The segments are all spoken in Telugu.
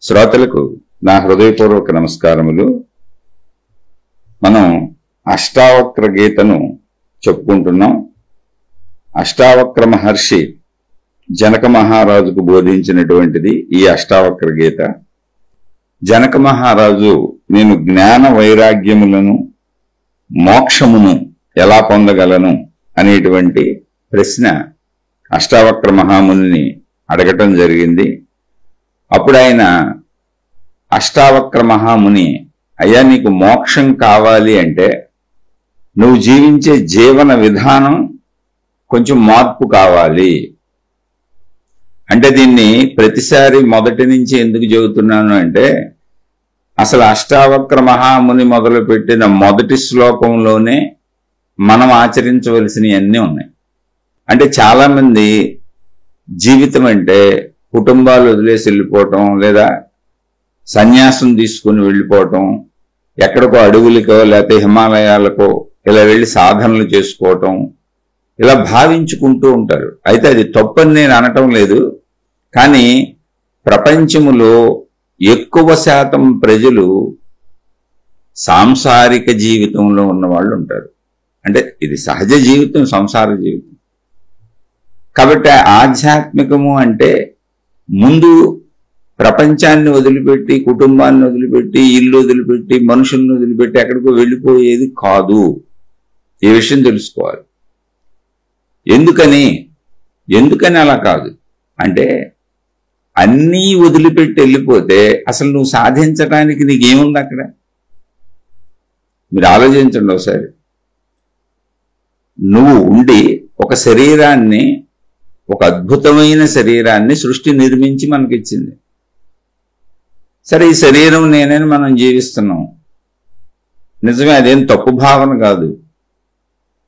శ్రోతలకు నా హృదయపూర్వక నమస్కారములు. మనం అష్టావక్ర గీతను చెప్పుకుంటున్నాం. అష్టావక్ర మహర్షి జనక మహారాజుకు బోధించినటువంటిది ఈ అష్టావక్ర గీత. జనక మహారాజు నేను జ్ఞాన వైరాగ్యములను మోక్షమును ఎలా పొందగలను అనేటువంటి ప్రశ్న అష్టావక్ర మహామునిని అడగటం జరిగింది. అప్పుడు ఆయన అష్టావక్ర మహాముని, అయ్యా నీకు మోక్షం కావాలి అంటే నువ్వు జీవించే జీవన విధానం కొంచెం మార్పు కావాలి. అంటే దీన్ని ప్రతిసారి మొదటి నుంచి ఎందుకు చెబుతున్నాను అంటే, అసలు అష్టావక్ర మహాముని మొదలుపెట్టిన మొదటి శ్లోకంలోనే మనం ఆచరించవలసినవి అన్నీ ఉన్నాయి. అంటే చాలా మంది జీవితం అంటే కుటుంబాలు వదిలేసి వెళ్ళిపోవటం, లేదా సన్యాసం తీసుకుని వెళ్ళిపోవటం, ఎక్కడికో అడవులకో లేకపోతే హిమాలయాలకో ఇలా వెళ్ళి సాధనలు చేసుకోవటం, ఇలా భావించుకుంటూ ఉంటారు. అయితే అది తప్పని నేను అనటం లేదు, కానీ ప్రపంచములో ఎక్కువ శాతం ప్రజలు సాంసారిక జీవితంలో ఉన్న వాళ్ళు ఉంటారు. అంటే ఇది సహజ జీవితం, సంసార జీవితం. కాబట్టి ఆధ్యాత్మికము అంటే ముందు ప్రపంచాన్ని వదిలిపెట్టి, కుటుంబాన్ని వదిలిపెట్టి, ఇల్లు వదిలిపెట్టి, మనుషులను వదిలిపెట్టి ఎక్కడికో వెళ్ళిపోయేది కాదు. ఈ విషయం తెలుసుకోవాలి. ఎందుకని అలా కాదు అంటే, అన్నీ వదిలిపెట్టి వెళ్ళిపోతే అసలు నువ్వు సాధించడానికి నీకేముంది అక్కడ? మీరు ఆలోచించండి ఒకసారి. నువ్వు ఉండి ఒక శరీరాన్ని, ఒక అద్భుతమైన శరీరాన్ని సృష్టి నిర్మించి మనకిచ్చింది. సరే, ఈ శరీరం నేనని మనం జీవిస్తున్నాం. నిజమే, అదేం తప్పు భావన కాదు,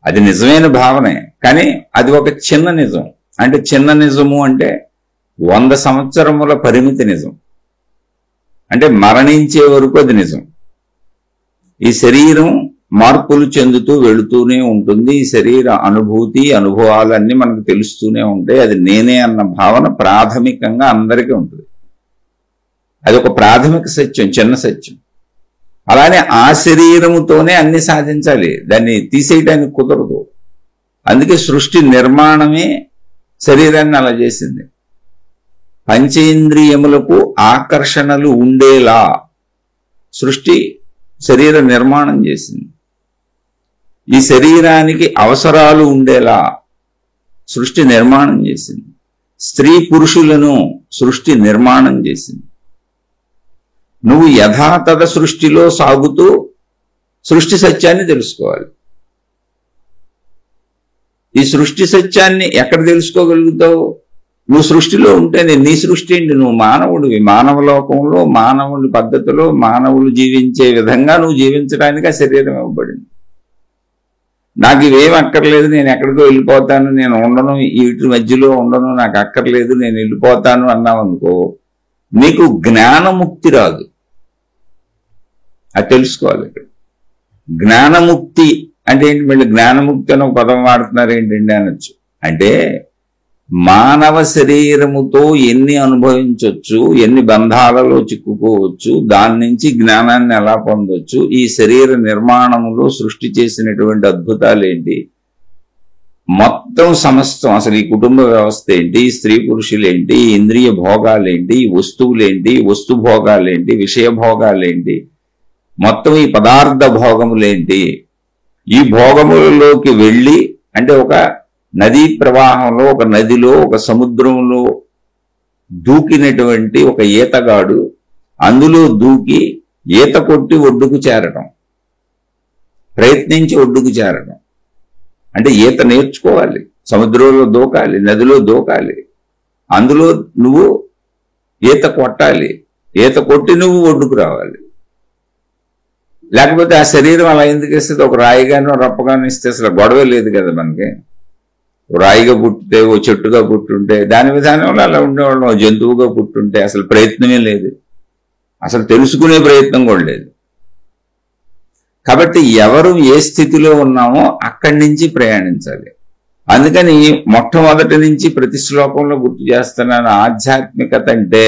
అది నిజమైన భావనే. కానీ అది ఒక చిన్న నిజం. అంటే చిన్న నిజము అంటే 100 సంవత్సరముల పరిమితి నిజం. అంటే మరణించే వరకు అది నిజం. ఈ శరీరం మార్పులు చెందుతూ వెళుతూనే ఉంటుంది. ఈ శరీర అనుభూతి, అనుభవాలన్నీ మనకు తెలుస్తూనే ఉంటాయి. అది నేనే అన్న భావన ప్రాథమికంగా అందరికీ ఉంటుంది. అది ఒక ప్రాథమిక సత్యం, చిన్న సత్యం. అలానే ఆ శరీరముతోనే అన్ని సాధించాలి, దాన్ని తీసేయడానికి కుదరదు. అందుకే సృష్టి నిర్మాణమే శరీరాన్ని అలా చేసింది. పంచేంద్రియములకు ఆకర్షణలు ఉండేలా సృష్టి శరీర నిర్మాణం చేసింది. ఈ శరీరానికి అవసరాలు ఉండేలా సృష్టి నిర్మాణం చేసింది. స్త్రీ పురుషులను సృష్టి నిర్మాణం చేసింది. నువ్వు యథాతథ సృష్టిలో సాగుతూ సృష్టి సత్యాన్ని తెలుసుకోవాలి. ఈ సృష్టి సత్యాన్ని ఎక్కడ తెలుసుకోగలుగుతావు? నువ్వు సృష్టిలో ఉంటేనే. నీ సృష్టి ఏంటి? నువ్వు మానవుడివి. మానవ లోకంలో, మానవుడి పద్ధతిలో, మానవులు జీవించే విధంగా నువ్వు జీవించడానికి ఆ శరీరం ఇవ్వబడింది. నాకు ఇవేం అక్కర్లేదు, నేను ఎక్కడికో వెళ్ళిపోతాను, నేను ఉండను, వీటి మధ్యలో ఉండను, నాకు అక్కర్లేదు, నేను వెళ్ళిపోతాను అన్నావు అనుకో, నీకు జ్ఞానముక్తి రాదు. అది తెలుసుకోవాలి. ఇక్కడ జ్ఞానముక్తి అంటే ఏంటి? మళ్ళీ జ్ఞానముక్తి అని ఒక పదం వాడుతున్నారు ఏంటండి అనొచ్చు. అంటే మానవ శరీరముతో ఎన్ని అనుభవించవచ్చు, ఎన్ని బంధాలలో చిక్కుకోవచ్చు, దాని నుంచి జ్ఞానాన్ని ఎలా పొందొచ్చు, ఈ శరీర నిర్మాణములో సృష్టి చేసినటువంటి అద్భుతాలు ఏంటి, మొత్తం సమస్తం, అసలు ఈ కుటుంబ వ్యవస్థ ఏంటి, స్త్రీ పురుషులేంటి, ఇంద్రియ భోగాలేంటి, వస్తువులేంటి, వస్తు భోగాలేంటి, విషయ భోగాలేంటి, మొత్తం ఈ పదార్థ భోగములేంటి, ఈ భోగములలోకి వెళ్ళి, అంటే ఒక నదీ ప్రవాహంలో, ఒక నదిలో, ఒక సముద్రంలో దూకినటువంటి ఒక ఈతగాడు అందులో దూకి ఈత కొట్టి ఒడ్డుకు చేరటం, ప్రయత్నించి ఒడ్డుకు చేరటం అంటే ఈత నేర్చుకోవాలి. సముద్రంలో దూకాలి, నదిలో దూకాలి, అందులో నువ్వు ఈత కొట్టాలి, ఈత కొట్టి నువ్వు ఒడ్డుకు రావాలి. లేకపోతే ఆ శరీరం అలా ఎందుకు ఇస్తుంది? ఒక రాయిగానో రప్పగానో ఇస్తే అసలు గొడవ లేదు కదా మనకి. రాయిగా పుట్టితే, ఓ చెట్టుగా పుట్టుంటే దాని విధానంలో అలా ఉండేవాళ్ళం. జంతువుగా పుట్టుంటే అసలు ప్రయత్నమే లేదు, అసలు తెలుసుకునే ప్రయత్నం కూడా లేదు. కాబట్టి ఎవరు ఏ స్థితిలో ఉన్నామో అక్కడి నుంచి ప్రయాణించాలి. అందుకని మొట్టమొదటి నుంచి ప్రతి శ్లోకంలో గుర్తు చేస్తున్నాను, ఆధ్యాత్మికత అంటే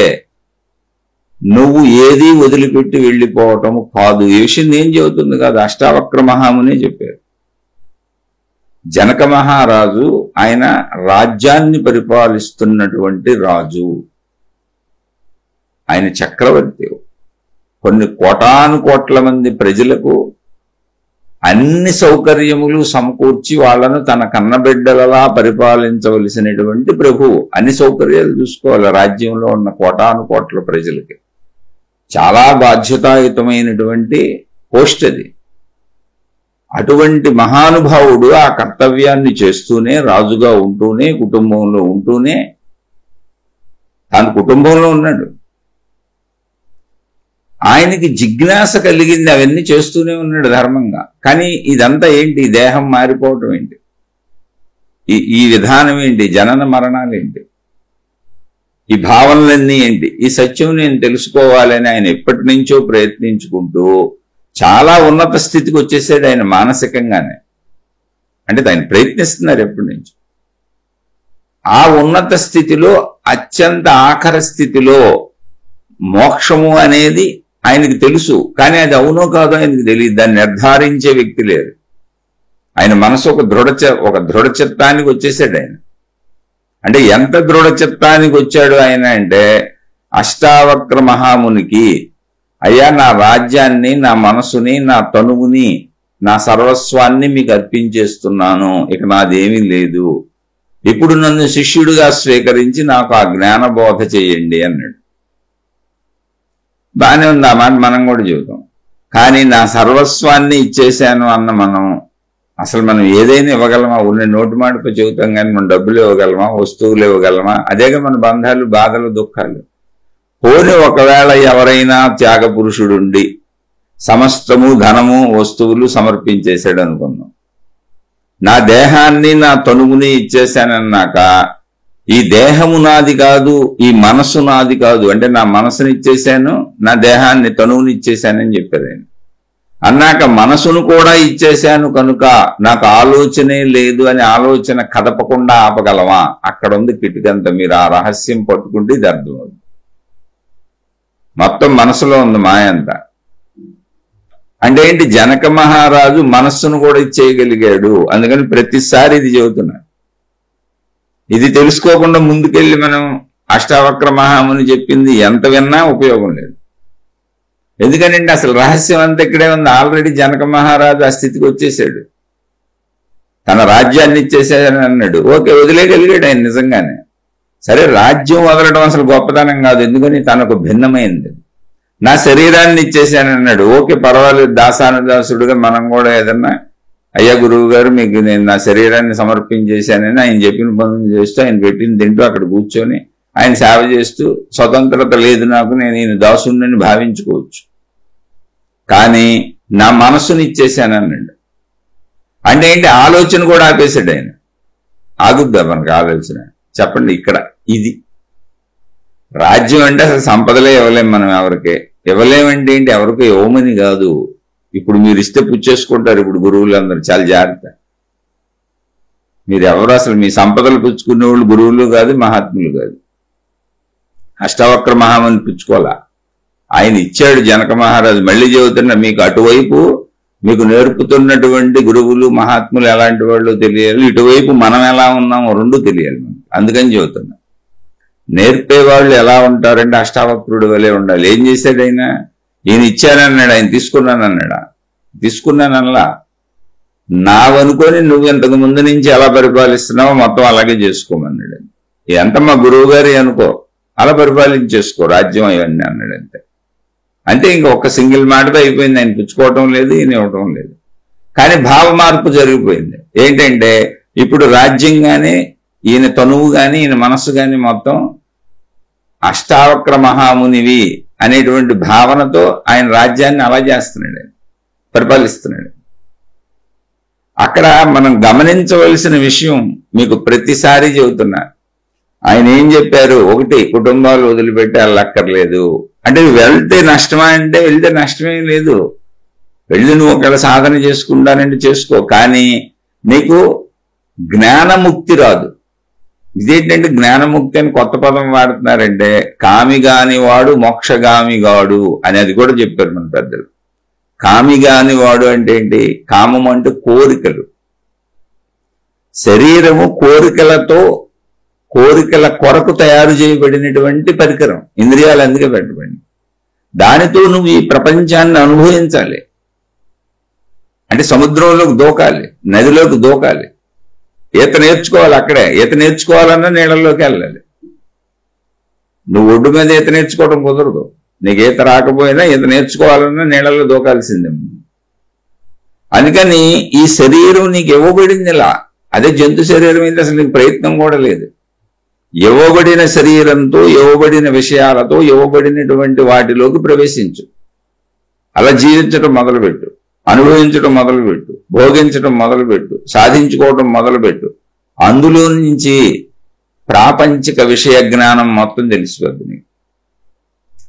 నువ్వు ఏది వదిలిపెట్టి వెళ్ళిపోవటం కాదు. ఈ విషయం ఏం చెబుతుంది కాదు, అష్టావక్ర మహామునే చెప్పారు. జనక మహారాజు ఆయన రాజ్యాన్ని పరిపాలిస్తున్నటువంటి రాజు, ఆయన చక్రవర్తి. కొన్ని కోటాను కోట్ల మంది ప్రజలకు అన్ని సౌకర్యములు సమకూర్చి వాళ్లను తన కన్నబిడ్డలలా పరిపాలించవలసినటువంటి ప్రభువు. అన్ని సౌకర్యాలు చూసుకోవాలి రాజ్యంలో ఉన్న కోటాను కోట్ల ప్రజలకి. చాలా బాధ్యతాయుతమైనటువంటి పోస్ట్ అది. అటువంటి మహానుభావుడు ఆ కర్తవ్యాన్ని చేస్తూనే, రాజుగా ఉంటూనే, కుటుంబంలో ఉంటూనే, తన కుటుంబంలో ఉన్నాడు. ఆయనకి జిజ్ఞాస కలిగింది, అవన్నీ చేస్తూనే ఉన్నాడు ధర్మంగా. కానీ ఇదంతా ఏంటి, దేహం మారిపోవటం ఏంటి, ఈ విధానం ఏంటి, జనన మరణాలేంటి, ఈ భావనలన్నీ ఏంటి, ఈ సత్యం నేను తెలుసుకోవాలని ఆయన ఎప్పటి నుంచో ప్రయత్నించుకుంటూ చాలా ఉన్నత స్థితికి వచ్చేసాడు ఆయన మానసికంగానే. అంటే ఆయన ప్రయత్నిస్తున్నారు ఎప్పటి నుంచి. ఆ ఉన్నత స్థితిలో అత్యంత ఆఖరి స్థితిలో మోక్షము అనేది ఆయనకి తెలుసు. కానీ అది అవునో కాదో ఆయనకి తెలియదు, దాన్ని నిర్ధారించే వ్యక్తి లేరు. ఆయన మనసు ఒక దృఢచిత్తానికి వచ్చేసాడు ఆయన. అంటే ఎంత దృఢచిత్తానికి వచ్చాడు ఆయన అంటే, అష్టావక్ర మహామునికి, అయ్యా నా రాజ్యాన్ని, నా మనసుని, నా తనువుని, నా సర్వస్వాన్ని మీకు అర్పించేస్తున్నాను, ఇక నాదేమీ లేదు, ఇప్పుడు నన్ను శిష్యుడిగా స్వీకరించి నాకు ఆ జ్ఞానబోధ చేయండి అన్నాడు. బానే ఉంది, ఆ మాట మనం కూడా చెబుతాం. కానీ నా సర్వస్వాన్ని ఇచ్చేశాను అన్న మనం, అసలు మనం ఏదైనా ఇవ్వగలమా? ఉన్న నోటి మాటతో చెబుతాం కానీ మనం డబ్బులు ఇవ్వగలమా, వస్తువులు ఇవ్వగలమా? అదేగా మన బంధాలు, బాధలు, దుఃఖాలు. పోని ఒకవేళ ఎవరైనా త్యాగ పురుషుడుండి సమస్తము ధనము వస్తువులు సమర్పించేశాడు అనుకుందాం, నా దేహాన్ని నా తనువుని ఇచ్చేశానన్నాక, ఈ దేహము నాది కాదు, ఈ మనసు నాది కాదు అంటే నా మనసుని ఇచ్చేశాను, నా దేహాన్ని తనువుని ఇచ్చేశానని చెప్పారు ఆయన. అన్నాక మనసును కూడా ఇచ్చేశాను కనుక నాకు ఆలోచనే లేదు అని ఆలోచన కదపకుండా ఆపగలవా? అక్కడ ఉంది కిటికంత. మీరు ఆ రహస్యం పట్టుకుంటే ఇది అర్థమవుతుంది. మొత్తం మనసులో ఉంది మాయంతా. అంటే ఏంటి, జనక మహారాజు మనస్సును కూడా ఇచ్చేయగలిగాడు. అందుకని ప్రతిసారి ఇది చెబుతున్నా. ఇది తెలుసుకోకుండా ముందుకెళ్ళి మనం అష్టావక్ర మహాముని చెప్పింది ఎంత విన్నా ఉపయోగం లేదు. ఎందుకనంటే అసలు రహస్యం అంతా ఇక్కడే ఉంది. ఆల్రెడీ జనక మహారాజు ఆ స్థితికి వచ్చేసాడు, తన రాజ్యాన్ని ఇచ్చేసాడని అన్నాడు. ఓకే, వదిలేయగలిగాడు ఆయన నిజంగానే. సరే, రాజ్యం వదలడం అసలు గొప్పతనం కాదు, ఎందుకని తనకు భిన్నమైంది. నా శరీరాన్ని ఇచ్చేసానన్నాడు. ఓకే, పర్వాలేదు, దాసానుదాసుడుగా మనం కూడా ఏదన్నా, అయ్యా గురువు గారు మీకు నేను నా శరీరాన్ని సమర్పించేశానని ఆయన చెప్పిన పనులు చేస్తూ, ఆయన పెట్టిన తింటూ అక్కడ కూర్చొని ఆయన సేవ చేస్తూ, స్వతంత్రత లేదు నాకు, నేను ఈయన దాసుని భావించుకోవచ్చు. కానీ నా మనస్సుని ఇచ్చేశానన్నాడు. అంటే ఏంటి, ఆలోచన కూడా ఆపేశాడు ఆయన. ఆగుద్దా మనకు ఆలోచన? చెప్పండి. ఇక్కడ ఇది రాజ్యం అంటే అసలు సంపదలే ఇవ్వలేం మనం, ఎవరికే ఇవ్వలేమంటే ఏంటి, ఎవరికో ఇవ్వమని కాదు. ఇప్పుడు మీరు ఇస్తే పుచ్చేసుకుంటారు ఇప్పుడు గురువులందరూ, చాలా జాగ్రత్త. మీరు ఎవరు అసలు మీ సంపదలు పుచ్చుకునే వాళ్ళు గురువులు కాదు, మహాత్ములు కాదు. అష్టావక్ర మహాముని పుచ్చుకోవాలా, ఆయన ఇచ్చాడు జనక మహారాజు. మళ్ళీ చెబుతున్నా, మీకు అటువైపు మీకు నేర్పుతున్నటువంటి గురువులు మహాత్ములు ఎలాంటి వాళ్ళు తెలియాలి, ఇటువైపు మనం ఎలా ఉన్నామో రెండు తెలియాలి మనకి. అందుకని చెబుతున్నా, నేర్పేవాళ్ళు ఎలా ఉంటారంటే అష్టావక్రుడు వలె ఉండాలి. ఏం చేశాడు ఆయన? ఈయన ఇచ్చానన్నాడు, ఆయన తీసుకున్నానన్నాడా? తీసుకున్నానల్లా, నావనుకొని నువ్వు ఇంతకు ముందు నుంచి ఎలా పరిపాలిస్తున్నావో మొత్తం అలాగే చేసుకోమన్నాడు. ఇదంతా మా గురువు గారి అనుకో, అలా పరిపాలించేసుకో రాజ్యం అవన్నీ అన్నాడు. అంతే అంటే ఇంకొక సింగిల్ మాటతో అయిపోయింది. ఆయన పుచ్చుకోవటం లేదు, ఈయన ఇవ్వటం లేదు. కానీ భావ మార్పు జరిగిపోయింది. ఏంటంటే ఇప్పుడు రాజ్యం కానీ, ఈయన తనువు కానీ, ఈయన మనస్సు కానీ మొత్తం అష్టావక్ర మహామునివి అనేటువంటి భావనతో ఆయన రాజ్యాన్ని అలా చేస్తున్నాడు, పరిపాలిస్తున్నాడు. అక్కడ మనం గమనించవలసిన విషయం మీకు ప్రతిసారి చెబుతున్నా. ఆయన ఏం చెప్పారు? ఒకటి, కుటుంబాలు వదిలిపెట్టి వెళ్ళక్కర్లేదు. అంటే వెళ్తే నష్టమా అంటే వెళ్తే నష్టమే లేదు. వెళ్ళి నువ్వు ఒకవేళ సాధన చేసుకుంటానంటే చేసుకో, కానీ నీకు జ్ఞానముక్తి రాదు. ఇదేంటంటే జ్ఞానముక్తి అని కొత్త పదం వాడుతున్నారంటే, కామిగాని వాడు మోక్షగామిగాడు అని అది కూడా చెప్పారు మన పెద్దలు. కామిగాని వాడు అంటే ఏంటి? కామం అంటే కోరికలు. శరీరము కోరికల కొరకు తయారు చేయబడినటువంటి పరికరం. ఇంద్రియాలు అందుకే పెట్టబడి, దానితో నువ్వు ఈ ప్రపంచాన్ని అనుభవించాలి. అంటే సముద్రంలోకి దూకాలి, నదిలోకి దూకాలి, ఈత నేర్చుకోవాలి. అక్కడే ఈత నేర్చుకోవాలన్నా నీళ్ళలోకి వెళ్ళాలి. నువ్వు ఒడ్డు మీద ఈత నేర్చుకోవడం కుదరదు. నీకు ఈత రాకపోయినా ఈత నేర్చుకోవాలన్నా నీళ్ళలో దూకాల్సిందే. అందుకని ఈ శరీరం నీకు ఇవ్వబడింది ఇలా. అదే జంతు శరీరం అయితే అసలు నీకు ప్రయత్నం కూడా లేదు. ఇవ్వబడిన శరీరంతో, ఇవ్వబడిన విషయాలతో, ఇవ్వబడినటువంటి వాటిలోకి ప్రవేశించు. అలా జీవించడం మొదలుపెట్టు, అనుభవించడం మొదలుపెట్టు, భోగించడం మొదలుపెట్టు, సాధించుకోవడం మొదలుపెట్టు. అందులో నుంచి ప్రాపంచిక విషయ జ్ఞానం మొత్తం తెలిసిపోద్ది నీకు.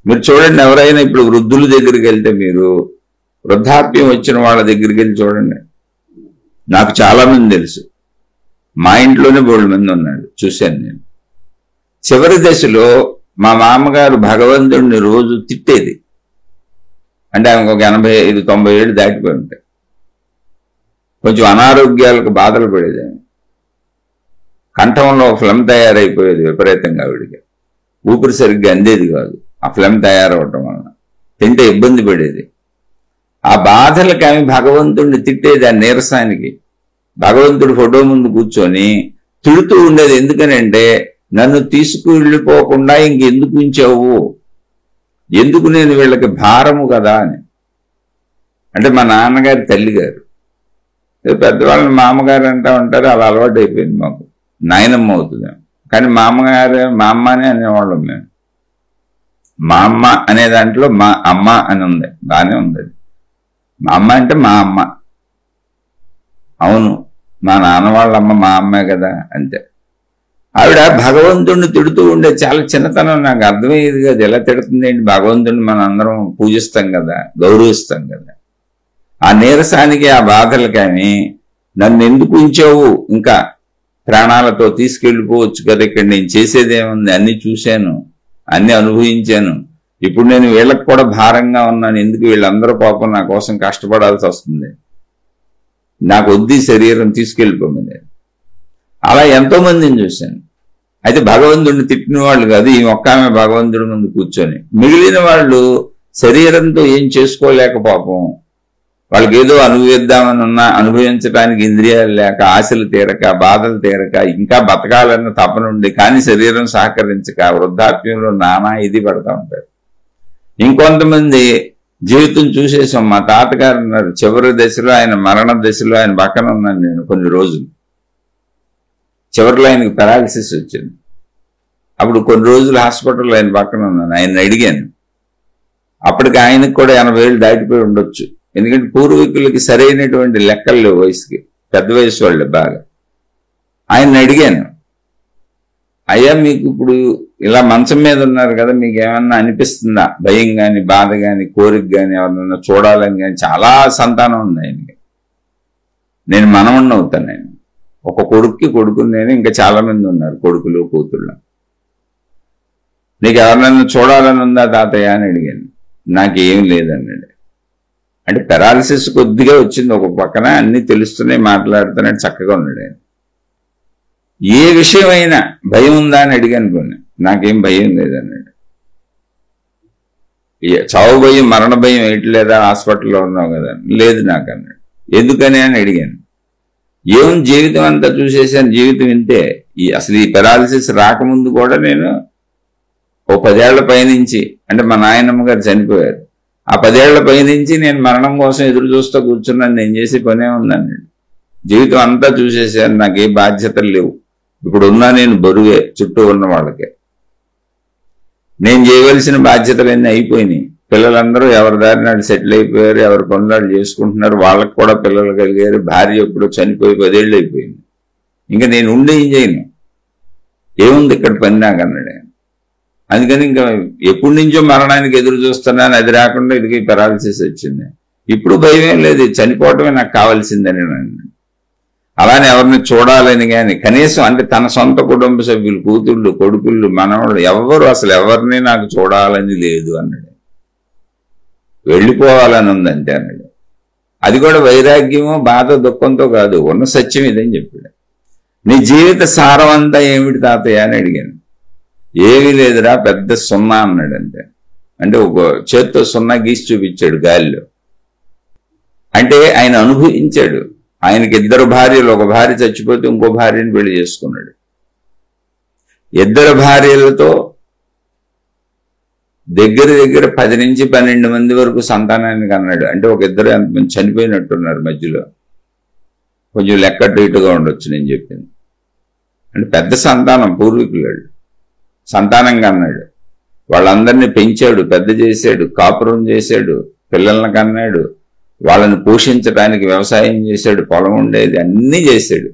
మీరు చూడండి, ఎవరైనా ఇప్పుడు వృద్ధుల దగ్గరికి వెళ్తే, మీరు వృద్ధాప్యం వచ్చిన వాళ్ళ దగ్గరికి వెళ్ళి చూడండి. నాకు చాలా మంది తెలుసు, మా ఇంట్లోనే బోల్డ్ మంది ఉన్నాడు, చూశాను నేను. చివరి దశలో మా మామగారు భగవంతుడిని రోజు తిట్టేది. అంటే ఆమెకు ఒక 85-90 ఏళ్ళు దాటిపోయి ఉంటాయి. కొంచెం అనారోగ్యాలకు బాధలు పడేది. ఆమె కంఠంలో ఫ్లమ్ తయారైపోయేది విపరీతంగా. ఆవిడికి ఊపిరి సరిగ్గా అందేది కాదు ఆ ఫ్లమ్ తయారవటం వలన. తింటే ఇబ్బంది పడేది. ఆ బాధలకి ఆమె భగవంతుడిని తిట్టేది. ఆ నీరసానికి భగవంతుడి ఫోటో ముందు కూర్చొని తిడుతూ ఉండేది. ఎందుకనంటే, నన్ను తీసుకువెళ్ళిపోకుండా ఇంకెందుకు ఉంచావు, ఎందుకు నేను వీళ్ళకి భారము కదా అని. అంటే మా నాన్నగారి తల్లి గారు, పెద్దవాళ్ళని మామగారు అంటూ ఉంటారు. అలా అలవాటు అయిపోయింది మాకు. నాయనమ్మ అవుతుంది కానీ మా అమ్మ అనే అనేవాళ్ళం మేము. మా అమ్మ అనే దాంట్లో మా అమ్మ అని ఉంది, బాగానే ఉంది. మా అమ్మ అంటే మా అమ్మ. అవును, మా నాన్న వాళ్ళ అమ్మ మా అమ్మే కదా, అంతే. ఆవిడ భగవంతుడిని తిడుతూ ఉండే. చాలా చిన్నతనం, నాకు అర్థమయ్యేది కదా, ఎలా తిడుతుంది ఏంటి. భగవంతుడిని మనం అందరం పూజిస్తాం కదా, గౌరవిస్తాం కదా. ఆ నీరసానికి, ఆ బాధలు కానీ, నన్ను ఎందుకు ఉంచావు, ఇంకా ప్రాణాలతో తీసుకెళ్ళిపోవచ్చు కదా, ఇక్కడ నేను చేసేదేముంది, అన్ని చూశాను, అన్ని అనుభవించాను, ఇప్పుడు నేను వీళ్ళకి కూడా భారంగా ఉన్నాను, ఎందుకు వీళ్ళందరూ పాపం నా కోసం కష్టపడాల్సి వస్తుంది, నాకు వద్దు శరీరం, తీసుకెళ్ళిపోమని. అలా ఎంతో మందిని చూశాను. అయితే భగవంతుడిని తిట్టిన వాళ్ళు కాదు, ఈ ఒక్క ఆమె భగవంతుడి ముందు కూర్చొని. మిగిలిన వాళ్ళు శరీరంతో ఏం చేసుకోలేక పాపం, వాళ్ళకి ఏదో అనుభవిద్దామని ఉన్నా అనుభవించడానికి ఇంద్రియాలు లేక, ఆశలు తీరక, బాధలు తీరక, ఇంకా బతకాలన్న తపనుండి కానీ శరీరం సహకరించక వృద్ధాప్యంలో నానా ఇది పడతా ఉంటారు. ఇంకొంతమంది జీవితం చూసేసాం. మా తాతగారు ఉన్నారు, చివరి దశలో, ఆయన మరణ దశలో, ఆయన పక్కన ఉన్నాను నేను కొన్ని రోజులు. చివరిలో ఆయనకు పెరాలసిస్ వచ్చింది. అప్పుడు కొన్ని రోజులు హాస్పిటల్లో ఆయన పక్కన ఉన్నాను. ఆయన అడిగాను. అప్పటికి ఆయనకు కూడా 80 ఏళ్ళు దాటిపోయి ఉండొచ్చు. ఎందుకంటే పూర్వీకులకి సరైనటువంటి లెక్కలు లేవు వయసుకి, పెద్ద వయసు వాళ్ళే బాగా. ఆయన అడిగాను, అయ్యా మీకు ఇప్పుడు ఇలా మంచం మీద ఉన్నారు కదా, మీకు ఏమన్నా అనిపిస్తుందా, భయం కానీ, బాధ కానీ, కోరిక కానీ, ఎవరన్నా చూడాలని కానీ. చాలా సంతానం ఉంది ఆయనకి. నేను మనవణ్ణి అవుతాను. ఆయన ఒక కొడుకుని నేను, ఇంకా చాలా మంది ఉన్నారు కొడుకులు కూతుళ్ళు. నీకు ఎవరినైనా చూడాలని ఉందా తాతయ్య అని అడిగాను. నాకేం లేదన్నాడు. అంటే పెరాలసిస్ కొద్దిగా వచ్చింది ఒక పక్కన, అన్ని తెలుస్తున్నాయి, మాట్లాడుతున్నాడు, చక్కగా ఉన్నాడు ఆయన. ఏ విషయమైనా భయం ఉందా అని అడిగాను కొన్ని. నాకేం భయం లేదన్నాడు. చావు భయం, మరణ భయం ఏంటి, హాస్పిటల్లో ఉన్నావు కదా, లేదు నాకు అన్నాడు. ఎందుకని అని అడిగాను. ఏం జీవితం అంతా చూసేసాను, జీవితం ఇంతే. అసలు ఈ పెరాలసిస్ రాకముందు కూడా నేను ఓ 10 ఏళ్ల పైనుంచి, అంటే మా నాయనమ్మ గారు చనిపోయారు, ఆ 10 ఏళ్ల పైనుంచి నేను మరణం కోసం ఎదురు చూస్తూ కూర్చున్నాను. నేను చేసే పనే ఉందన్నాడు. జీవితం అంతా చూసేసాను, నాకే బాధ్యతలు లేవు, ఇప్పుడు ఉన్నా నేను బరువే చుట్టూ ఉన్న వాళ్ళకే. నేను చేయవలసిన బాధ్యతలన్నీ అయిపోయినాయి. పిల్లలందరూ ఎవరి దారి నాడు సెటిల్ అయిపోయారు, ఎవరి పనులు చేసుకుంటున్నారు, వాళ్ళకి కూడా పిల్లలు కలిగారు. భార్య ఎప్పుడో చనిపోయి 10 ఏళ్ళు అయిపోయింది. ఇంకా నేను ఉండి ఏం చేయను, ఏముంది ఇక్కడ పని నాకు అన్నాడు. అందుకని ఇంకా ఎప్పటి నుంచో మరణానికి ఎదురు చూస్తున్నాను, అది రాకుండా ఇది పెరాలసిస్ వచ్చింది. ఇప్పుడు భయం ఏం లేదు, చనిపోవటమే నాకు కావాల్సిందని అన్నాడు. అలానే ఎవరిని చూడాలని కానీ కనీసం అంటే తన సొంత కుటుంబ సభ్యులు, కూతుళ్ళు, కొడుకుళ్ళు, మనవాళ్ళు ఎవరు అసలు ఎవరిని నాకు చూడాలని లేదు అన్నాడు. వెళ్ళిపోవాలని ఉందంటే అన్నాడు. అది కూడా వైరాగ్యమో బాధ దుఃఖంతో కాదు, ఉన్న సత్యం ఇదని చెప్పాడు. నీ జీవిత సారం అంతా ఏమిటి తాతయ్య అని అడిగాను. ఏమీ లేదురా, పెద్ద సున్నా అన్నాడు. అంటే ఒక చేత్తో సున్నా గీసి చూపించాడు గాలిలో. అంటే ఆయన అనుభవించాడు. ఆయనకి 2 భార్యలు, ఒక భార్య చచ్చిపోతే ఇంకో భార్యని పెళ్లి చేసుకున్నాడు. 2 భార్యలతో దగ్గర 10 నుంచి 12 మంది వరకు సంతానానికి అన్నాడు. అంటే ఒక 2 ఎంతమంది చనిపోయినట్టున్నారు మధ్యలో, కొంచెం లెక్క ఇటుగా ఉండొచ్చు నేను చెప్పింది. అంటే పెద్ద సంతానం, పూర్వీకులు సంతానంగా అన్నాడు. వాళ్ళందరినీ పెంచాడు, పెద్ద చేశాడు, కాపురం చేశాడు, పిల్లల్ని కన్నాడు, వాళ్ళని పోషించడానికి వ్యవసాయం చేశాడు, పొలం ఉండేది, అన్నీ చేశాడు.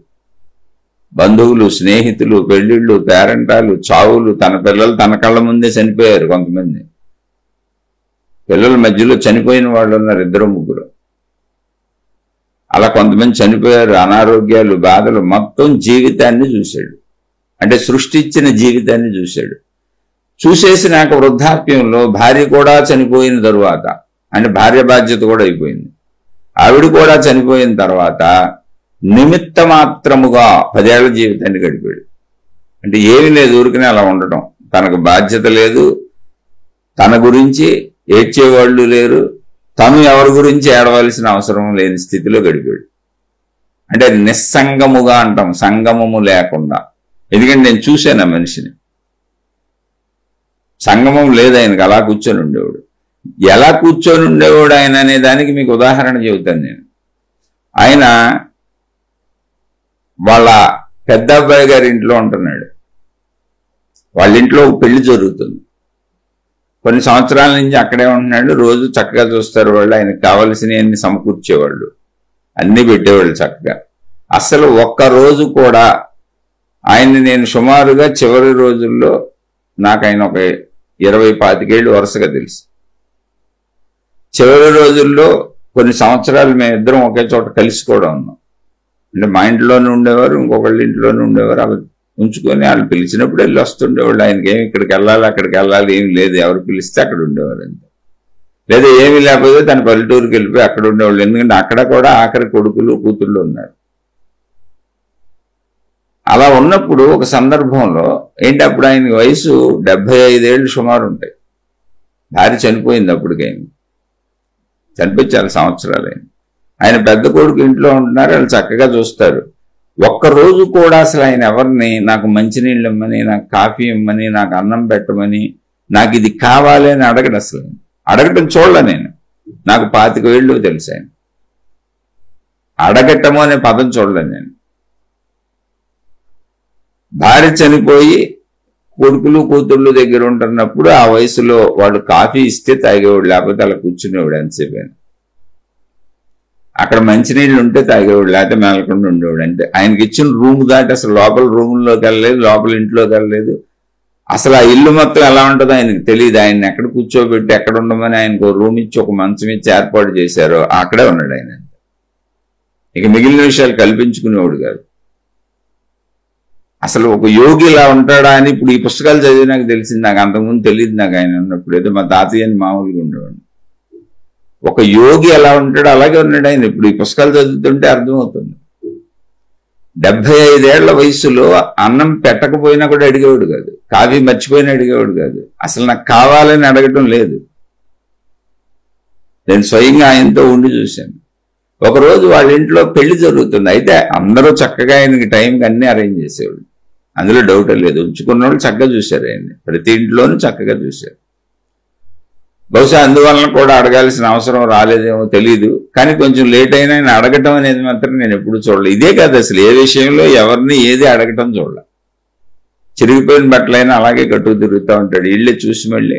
బంధువులు, స్నేహితులు, పెళ్లిళ్ళు, పేరంటాలు, చావులు, తన పిల్లలు తన కళ్ళ ముందే చనిపోయారు. కొంతమంది పిల్లల మధ్యలో చనిపోయిన వాళ్ళు ఉన్నారు, 2, 3. అలా కొంతమంది చనిపోయారు. అనారోగ్యాలు, బాధలు, మొత్తం జీవితాన్ని చూశాడు. అంటే సృష్టి ఇచ్చిన జీవితాన్ని చూశాడు. చూసేసినాక వృద్ధాప్యంలో భార్య కూడా చనిపోయిన తరువాత, అంటే భార్య బాధ్యత కూడా అయిపోయింది, ఆవిడ కూడా చనిపోయిన తర్వాత నిమిత్త మాత్రముగా 10 ఏళ్ల జీవితాన్ని గడిపాడు. అంటే ఏమీ లేదు, ఊరికనే అలా ఉండటం. తనకు బాధ్యత లేదు, తన గురించి ఏడ్చేవాళ్ళు లేరు, తను ఎవరి గురించి ఏడవలసిన అవసరం లేని స్థితిలో గడిపాడు. అంటే నిస్సంగముగా అంటాం, సంగమము లేకుండా. ఎందుకంటే నేను చూశాను ఆ మనిషిని, సంగమం లేదు ఆయనకు. అలా కూర్చొని ఉండేవాడు. ఎలా కూర్చొని ఉండేవాడు ఆయన అనే దానికి మీకు ఉదాహరణ చెబుతాను నేను. ఆయన వాళ్ళ పెద్ద అబ్బాయి గారి ఇంట్లో ఉంటున్నాడు. వాళ్ళ ఇంట్లో పెళ్లి జరుగుతుంది. కొన్ని సంవత్సరాల నుంచి అక్కడే ఉంటున్నాడు. రోజు చక్కగా చూస్తారు వాళ్ళు, ఆయనకు కావలసినవి అన్ని సమకూర్చేవాళ్ళు, అన్ని పెట్టేవాళ్ళు చక్కగా. అసలు ఒక్కరోజు కూడా ఆయన్ని నేను సుమారుగా చివరి రోజుల్లో నాకు ఆయన ఒక 20-25 ఏళ్ళు వరుసగా తెలుసు. చివరి రోజుల్లో కొన్ని సంవత్సరాలు మేమిద్దరం ఒకే చోట కలిసి కూడా ఉన్నాం. అంటే మా ఇంట్లోనే ఉండేవారు, ఇంకొకళ్ళ ఇంట్లోనే ఉండేవారు. అలా ఉంచుకొని వాళ్ళు పిలిచినప్పుడు వెళ్ళి వస్తుండేవాళ్ళు. ఆయనకి ఏమి ఇక్కడికి వెళ్ళాలి అక్కడికి వెళ్ళాలి ఏమి లేదు, ఎవరు పిలిస్తే అక్కడ ఉండేవారు అంతే. లేదా ఏమీ లేకపోతే తన పల్లెటూరుకి వెళ్ళిపోయి అక్కడ ఉండేవాళ్ళు. ఎందుకంటే అక్కడ కూడా ఆఖరి కొడుకులు కూతుళ్ళు ఉన్నారు. అలా ఉన్నప్పుడు ఒక సందర్భంలో ఏంటి, అప్పుడు ఆయన వయసు 75 ఏళ్ళు సుమారు ఉంటాయి. భార్య చనిపోయింది అప్పటికైంది, చనిపోయి చాలా సంవత్సరాలు అయింది. ఆయన పెద్ద కొడుకు ఇంట్లో ఉంటున్నారు, వాళ్ళు చక్కగా చూస్తారు. ఒక్కరోజు కూడా అసలు ఆయన ఎవరిని నాకు మంచినీళ్ళు ఇమ్మని, నాకు కాఫీ ఇమ్మని, నాకు అన్నం పెట్టమని, నాకు ఇది కావాలి అని అడగడు. అసలు అడగటం చూడలే నేను. నాకు 25 ఏళ్ళు తెలుసు ఆయన. అడగటము అనే పదం చూడలే నేను. భార్య చనిపోయి కొడుకులు కూతుళ్ళు దగ్గర ఉంటున్నప్పుడు ఆ వయసులో వాడు కాఫీ ఇస్తే తాగేవాడు, లేకపోతే అలా కూర్చునేవాడు ఎంతసేపు. అక్కడ మంచినీళ్ళు ఉంటే తాగేవాడు, లేకపోతే మేలకుండా ఉండేవాడు. అంటే ఆయనకి ఇచ్చిన రూమ్ దాటి అసలు లోపల రూముల్లోకి వెళ్ళలేదు, లోపల ఇంట్లోకి వెళ్ళలేదు. అసలు ఆ ఇల్లు మొత్తం ఎలా ఉంటుందో ఆయనకు తెలియదు. ఆయన్ని ఎక్కడ కూర్చోబెట్టి ఎక్కడ ఉండమని ఆయనకు రూమ్ ఇచ్చి ఒక మంచం ఇచ్చి ఏర్పాటు చేశారో అక్కడే ఉన్నాడు ఆయన. ఇక మిగిలిన విషయాలు కల్పించుకునేవాడు కాదు. అసలు ఒక యోగి ఇలా ఉంటాడా అని ఇప్పుడు ఈ పుస్తకాలు చదివి నాకు తెలిసింది. నాకు అంతకుముందు తెలియదు. నాకు ఆయన ఉన్నప్పుడు ఏదో మా తాతయ్య అని మామూలుగా ఉండేవాడు. ఒక యోగి ఎలా ఉంటాడో అలాగే ఉన్నాడు ఆయన. ఇప్పుడు ఈ పుస్తకాలు చదువుతుంటే అర్థమవుతుంది. 75 ఏళ్ల వయసులో అన్నం పెట్టకపోయినా కూడా అడిగేవాడు కాదు, కాఫీ మర్చిపోయినా అడిగేవాడు కాదు. అసలు నాకు కావాలని అడగటం లేదు. నేను స్వయంగా ఆయనతో ఉండి చూశాను. ఒకరోజు వాళ్ళ ఇంట్లో పెళ్లి జరుగుతుంది. అయితే అందరూ చక్కగా ఆయనకి టైంకి అన్ని అరేంజ్ చేసేవాళ్ళు, అందులో డౌట్ లేదు. ఉంచుకున్న వాళ్ళు చక్కగా చూశారు ఆయన్ని, ప్రతి ఇంట్లోనూ చక్కగా చూశారు. బహుశా అందువలన కూడా అడగాల్సిన అవసరం రాలేదేమో తెలియదు. కానీ కొంచెం లేట్ అయినా ఆయన అడగటం అనేది మాత్రం నేను ఎప్పుడు చూడలేదు. ఇదే కాదు, అసలు ఏ విషయంలో ఎవరిని ఏది అడగటం చూడలే. చిరిగిపోయిన బట్టలైనా అలాగే కట్టుకు తిరుగుతూ ఉంటాడు. ఇళ్ళే చూసి మళ్ళీ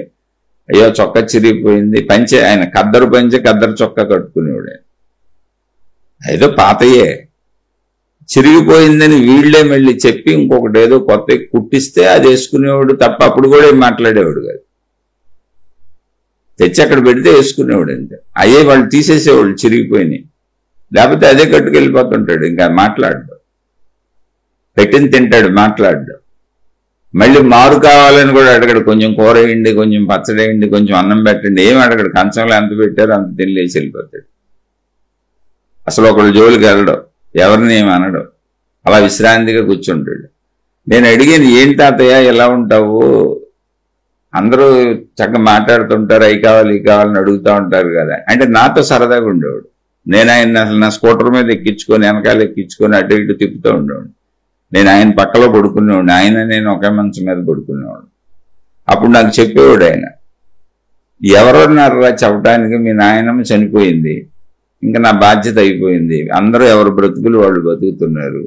అయ్యో చొక్కా చిరిగిపోయింది, పంచె ఆయన కద్దరు పంచె కద్దరు చొక్కా కట్టుకునేవాడు. ఏదో పాతయే చిరిగిపోయిందని వీళ్లే మళ్ళీ చెప్పి ఇంకొకటి ఏదో కొత్త కుట్టిస్తే అది వేసుకునేవాడు తప్ప అప్పుడు కూడా ఏం మాట్లాడేవాడు కాదు. తెచ్చి అక్కడ పెడితే వేసుకునేవాడు అంతే. అయ్యే వాళ్ళు తీసేసేవాళ్ళు చిరిగిపోయినాయి, లేకపోతే అదే కట్టుకెళ్ళిపోతుంటాడు, ఇంకా మాట్లాడు. పెట్టింది తింటాడు, మాట్లాడు. మళ్ళీ మారు కావాలని కూడా అడగడు. కొంచెం కూర వేయండి, కొంచెం పచ్చడి వేయండి, కొంచెం అన్నం పెట్టండి, ఏం అడగడు. కంచంలో ఎంత పెట్టారో అంత తినలేసి వెళ్ళిపోతాడు. అసలు ఒకళ్ళు జోలికి వెళ్ళడం, ఎవరిని ఏమి అనడం, అలా విశ్రాంతిగా కూర్చుంటాడు. నేను అడిగాను, ఏం తాతయ్య ఎలా ఉంటావు? అందరూ చక్కగా మాట్లాడుతుంటారు, అవి కావాలి ఈ కావాలని అడుగుతూ ఉంటారు కదా అంటే. నాతో సరదాగా ఉండేవాడు. నేను ఆయన అసలు నా స్కూటర్ మీద ఎక్కించుకొని, వెనకాల ఎక్కించుకొని అటు ఇటు తిప్పుతూ ఉండేవాడు. నేను ఆయన పక్కలో పడుకునేవాడిని, ఆయన నేను ఒకే మంచం మీద పడుకునేవాడు. అప్పుడు నాకు చెప్పేవాడు ఆయన, ఎవరున్నారా చెప్పడానికి, మీ నాయనమ్మ చనిపోయింది, ఇంకా నా బాధ్యత అయిపోయింది, అందరూ ఎవరి బ్రతుకులు వాళ్ళు బతుకుతున్నారు,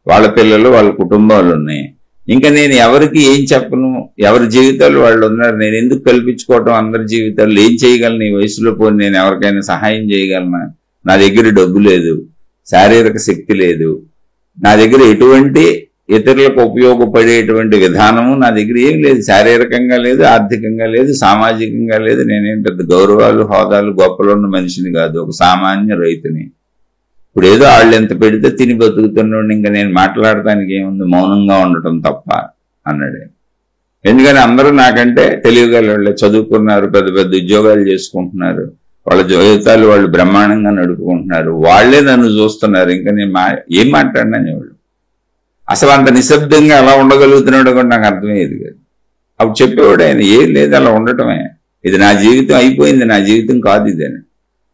వాళ్ళ పిల్లలు వాళ్ళ కుటుంబాలు ఉన్నాయి, ఇంకా నేను ఎవరికి ఏం చెప్పను, ఎవరి జీవితాలు వాళ్ళు ఉన్నారు, నేను ఎందుకు కల్పించుకోవటం అందరి జీవితాలు, ఏం చేయగలను ఈ వయసులో? పోయి నేను ఎవరికైనా సహాయం చేయగలనా? నా దగ్గర డబ్బు లేదు, శారీరక శక్తి లేదు, నా దగ్గర ఎటువంటి ఇతరులకు ఉపయోగపడేటువంటి విధానము నా దగ్గర ఏం లేదు, శారీరకంగా లేదు, ఆర్థికంగా లేదు, సామాజికంగా లేదు. నేనేం పెద్ద గౌరవాలు హోదాలు గొప్పలు ఉన్న మనిషిని కాదు, ఒక సామాన్య రైతుని. ఇప్పుడు ఏదో వాళ్ళు ఎంత పెడితే తిని బతుకుతున్నాడు, ఇంకా నేను మాట్లాడటానికి ఏముంది, మౌనంగా ఉండటం తప్ప అన్నాడు. ఎందుకని అందరూ నాకంటే తెలివిగల వాళ్ళే, చదువుకున్నారు, పెద్ద పెద్ద ఉద్యోగాలు చేసుకుంటున్నారు, వాళ్ళ జీవితాలు వాళ్ళు బ్రహ్మాండంగా నడుపుకుంటున్నారు, వాళ్లే నన్ను చూస్తున్నారు, ఇంకా నేను ఏం మాట్లాడినా వాళ్ళు. అసలు అంత నిశ్శబ్దంగా అలా ఉండగలుగుతున్నాడు కూడా నాకు అర్థమయ్యేది కాదు. అప్పుడు చెప్పేవాడు ఆయన, ఏం లేదు అలా ఉండటమే, ఇది నా జీవితం అయిపోయింది, నా జీవితం కాదు ఇదని,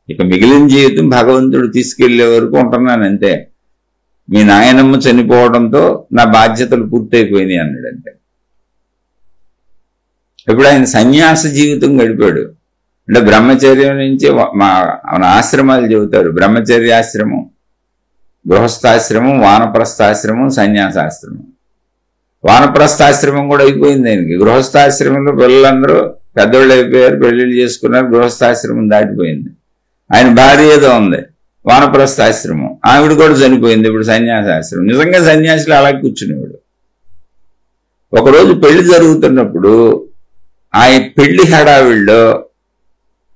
ఇక మిగిలిన జీవితం భగవంతుడు తీసుకెళ్లే వరకు ఉంటున్నాను అంతే, మీ నాయనమ్మ చనిపోవడంతో నా బాధ్యతలు పూర్తయిపోయినాయి అన్నాడంటే. ఇప్పుడు ఆయన సన్యాస జీవితం గడిపాడు. అంటే బ్రహ్మచర్యం నుంచి మన ఆశ్రమాలు చెబుతారు, బ్రహ్మచర్యాశ్రమం, గృహస్థాశ్రమం, వానప్రస్థాశ్రమం, సన్యాసాశ్రమం. వానప్రస్థాశ్రమం కూడా అయిపోయింది ఆయనకి. గృహస్థాశ్రమంలో పిల్లలందరూ పెద్దోళ్ళు అయిపోయారు, పెళ్లిళ్ళు చేసుకున్నారు, గృహస్థాశ్రమం దాటిపోయింది. ఆయన భార్య ఏదో ఉంది, వానప్రస్థాశ్రమం, ఆవిడ కూడా చనిపోయింది, ఇప్పుడు సన్యాసాశ్రమం. నిజంగా సన్యాసులు అలా కూర్చునేవాడు. ఒకరోజు పెళ్లి జరుగుతున్నప్పుడు ఆయన పెళ్లి హడావిళ్ళలో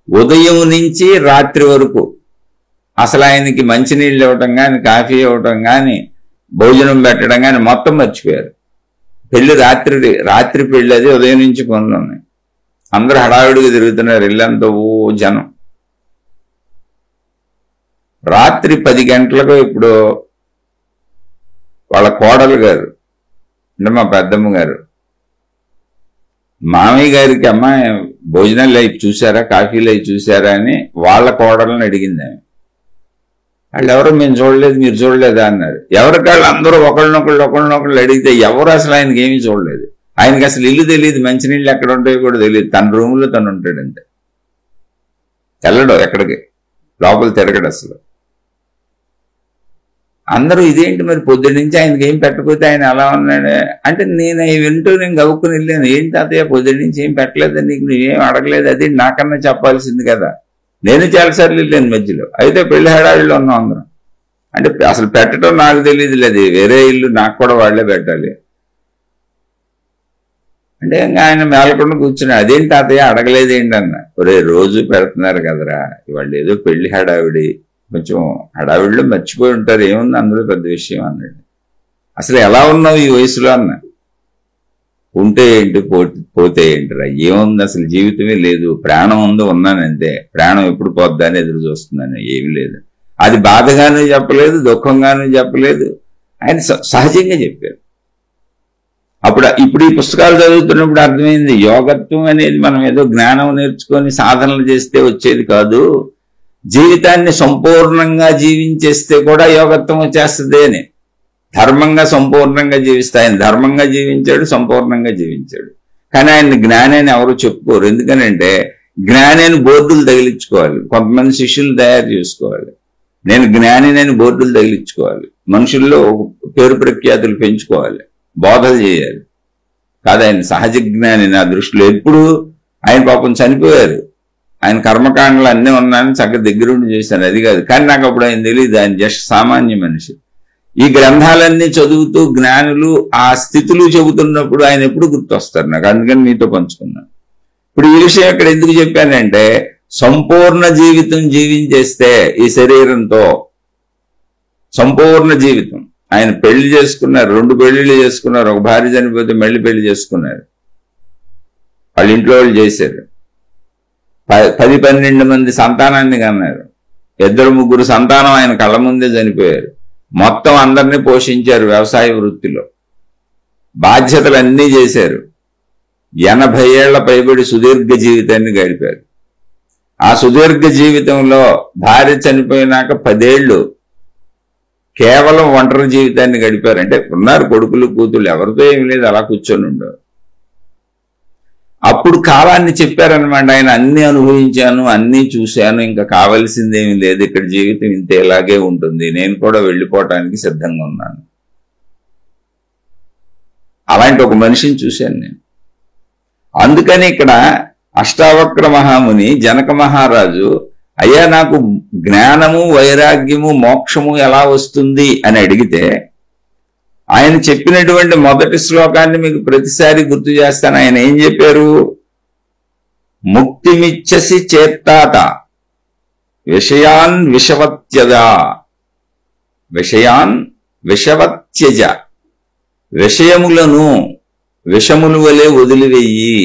ఉదయం నుంచి రాత్రి వరకు అసలు ఆయనకి మంచినీళ్ళు ఇవ్వటం కానీ, కాఫీ ఇవ్వటం కానీ, భోజనం పెట్టడం కానీ మొత్తం మర్చిపోయారు. పెళ్లి రాత్రి పెళ్లి, అది ఉదయం నుంచి పనులు ఉన్నాయి. అందరూ హడావిడిగా తిరుగుతున్నారు, ఇల్లంతా ఓ జనం. రాత్రి 10 గంటలకు ఇప్పుడు వాళ్ళ కోడలు గారు అంటే మా పెద్దమ్మ గారు, మామయ్య గారికి అమ్మాయి భోజనాలు అవి చూసారా, కాఫీలు అవి చూసారా అని వాళ్ళ కోడలను అడిగింది ఆమె. వాళ్ళు ఎవరో మేము చూడలేదు, మీరు చూడలేదా అన్నారు. ఎవరికాళ్ళు అందరూ ఒకళ్ళనొకళ్ళు అడిగితే ఎవరు అసలు ఆయనకి ఏమీ చూడలేదు. ఆయనకి అసలు ఇల్లు తెలియదు, మంచినీళ్ళు ఎక్కడ ఉంటాయో కూడా తెలియదు, తన రూములో తను ఉంటాడంతే, వెళ్ళడు ఎక్కడికి, లోపల తిరగడు అసలు. అందరూ ఇదేంటి మరి పొద్దున్న నుంచి ఆయనకి ఏం పెట్టకపోతే ఆయన అలా ఉన్నాడు అంటే, నేను వింటూ నేను గవ్వుకుని వెళ్ళాను, ఏంటి తాతయ్య పొద్దున్న నుంచి ఏం పెట్టలేదు, నీకు నువ్వేం అడగలేదు, అది నాకన్నా చెప్పాల్సింది కదా. నేను చాలాసార్లు వెళ్ళాను మధ్యలో, అయితే పెళ్లి హడావిడిలో ఉన్నాం అందరం. అంటే అసలు పెట్టడం నాకు తెలియదు లేదు, వేరే ఇల్లు నాకు కూడా వాళ్లే పెట్టాలి అంటే ఇంకా ఆయన మేలకుండా కూర్చుని, అదేంటి తాతయ్య అడగలేదు ఏంటి అన్న. ఒరే రోజు పెడుతున్నారు కదరా, ఇవాళ ఏదో పెళ్లి హడావిడి, కొంచెం హడావిడిలో మర్చిపోయి ఉంటారు, ఏముంది అందులో పెద్ద విషయం అన్నాడు. అసలు ఎలా ఉన్నావు ఈ వయసులో అన్న. ఉంటే ఏంటి పోతే ఏంటిరా, ఏముంది అసలు జీవితమే లేదు, ప్రాణం ఉందో ఉన్నానంతే, ప్రాణం ఎప్పుడు పోద్దాని ఎదురు చూస్తున్నాను, ఏమి లేదు. అది బాధగానూ చెప్పలేదు, దుఃఖంగానూ చెప్పలేదు, ఆయన సహజంగా చెప్పారు. ఇప్పుడు ఈ పుస్తకాలు చదువుతున్నప్పుడు అర్థమైంది, యోగత్వం అనేది మనం ఏదో జ్ఞానం నేర్చుకొని సాధనలు చేస్తే వచ్చేది కాదు, జీవితాన్ని సంపూర్ణంగా జీవించేస్తే కూడా యోగత్వం వచ్చేస్తుంది అని. ధర్మంగా సంపూర్ణంగా జీవిస్తే, ఆయన ధర్మంగా జీవించాడు, సంపూర్ణంగా జీవించాడు. కానీ ఆయన జ్ఞానాన్ని ఎవరు చెప్పుకోరు. ఎందుకనంటే జ్ఞానాన్ని బోర్డులు తగిలించుకోవాలి, కొంతమంది శిష్యులు తయారు చేసుకోవాలి. నేను జ్ఞానిని బోర్డులు తగిలించుకోవాలి, మనుషుల్లో పేరు ప్రఖ్యాతులు పెంచుకోవాలి, బోధలు చేయాలి కాదు. ఆయన సహజ జ్ఞాని నా దృష్టిలో. ఎప్పుడు ఆయన పాపం చనిపోయారు, ఆయన కర్మకాండలు అన్నీ ఉన్నాయని చక్కగా దగ్గరుండి చేశాను, అది కాదు. కానీ నాకు అప్పుడు ఆయన తెలియదు, ఆయన జస్ట్ సామాన్య మనిషి. ఈ గ్రంథాలన్నీ చదువుతూ జ్ఞానులు ఆ స్థితులు చెబుతున్నప్పుడు ఆయన ఎప్పుడు గుర్తొస్తారు నాకు, అందుకని మీతో పంచుకున్నాను. ఇప్పుడు ఈ విషయం ఇక్కడ ఎందుకు చెప్పానంటే, సంపూర్ణ జీవితం జీవించేస్తే ఈ శరీరంతో సంపూర్ణ జీవితం ఆయన పెళ్లి చేసుకున్నారు, 2 పెళ్లిళ్ళు చేసుకున్నారు. ఒక భార్య చనిపోతే మళ్ళీ పెళ్లి చేసుకున్నారు. వాళ్ళ ఇంట్లో వాళ్ళు చేశారు. 10-12 మంది సంతానాన్ని కన్నారు. 2-3 సంతానం ఆయన కళ్ళ ముందే చనిపోయారు. మొత్తం అందరినీ పోషించారు వ్యవసాయ వృత్తిలో. బాధ్యతలన్నీ చేశారు. 80 ఏళ్ల పైబడి సుదీర్ఘ జీవితాన్ని గడిపారు. ఆ సుదీర్ఘ జీవితంలో భార్య చనిపోయినాక 10 ఏళ్ళు కేవలం ఒంటరి జీవితాన్ని గడిపారు. అంటే ఉన్నారు కొడుకులు కూతుళ్ళు, ఎవరితో ఏమి లేదు, అలా కూర్చొని ఉండవు. అప్పుడు కాలాన్ని చెప్పారనమాట. ఆయన అన్ని అనుభవించాను, అన్నీ చూశాను, ఇంకా కావలసిందేమీ లేదు, ఇక్కడ జీవితం ఇంత ఇలాగే ఉంటుంది, నేను కూడా వెళ్ళిపోవటానికి సిద్ధంగా ఉన్నాను. అలాంటి ఒక మనిషిని చూశాను నేను. అందుకని ఇక్కడ అష్టావక్ర మహాముని జనక మహారాజు, అయ్యా నాకు జ్ఞానము, వైరాగ్యము, మోక్షము ఎలా వస్తుంది అని అడిగితే ఆయన చెప్పినటువంటి మొదటి శ్లోకాన్ని మీకు ప్రతిసారి గుర్తు చేస్తాను. ఆయన ఏం చెప్పారు? ముక్తిమిచ్చసి చేత్తాత విషయాన్ విషవత్యజ, విషయాన్ విషవత్యజ, విషయములను విషములు వలె వదిలివేయి.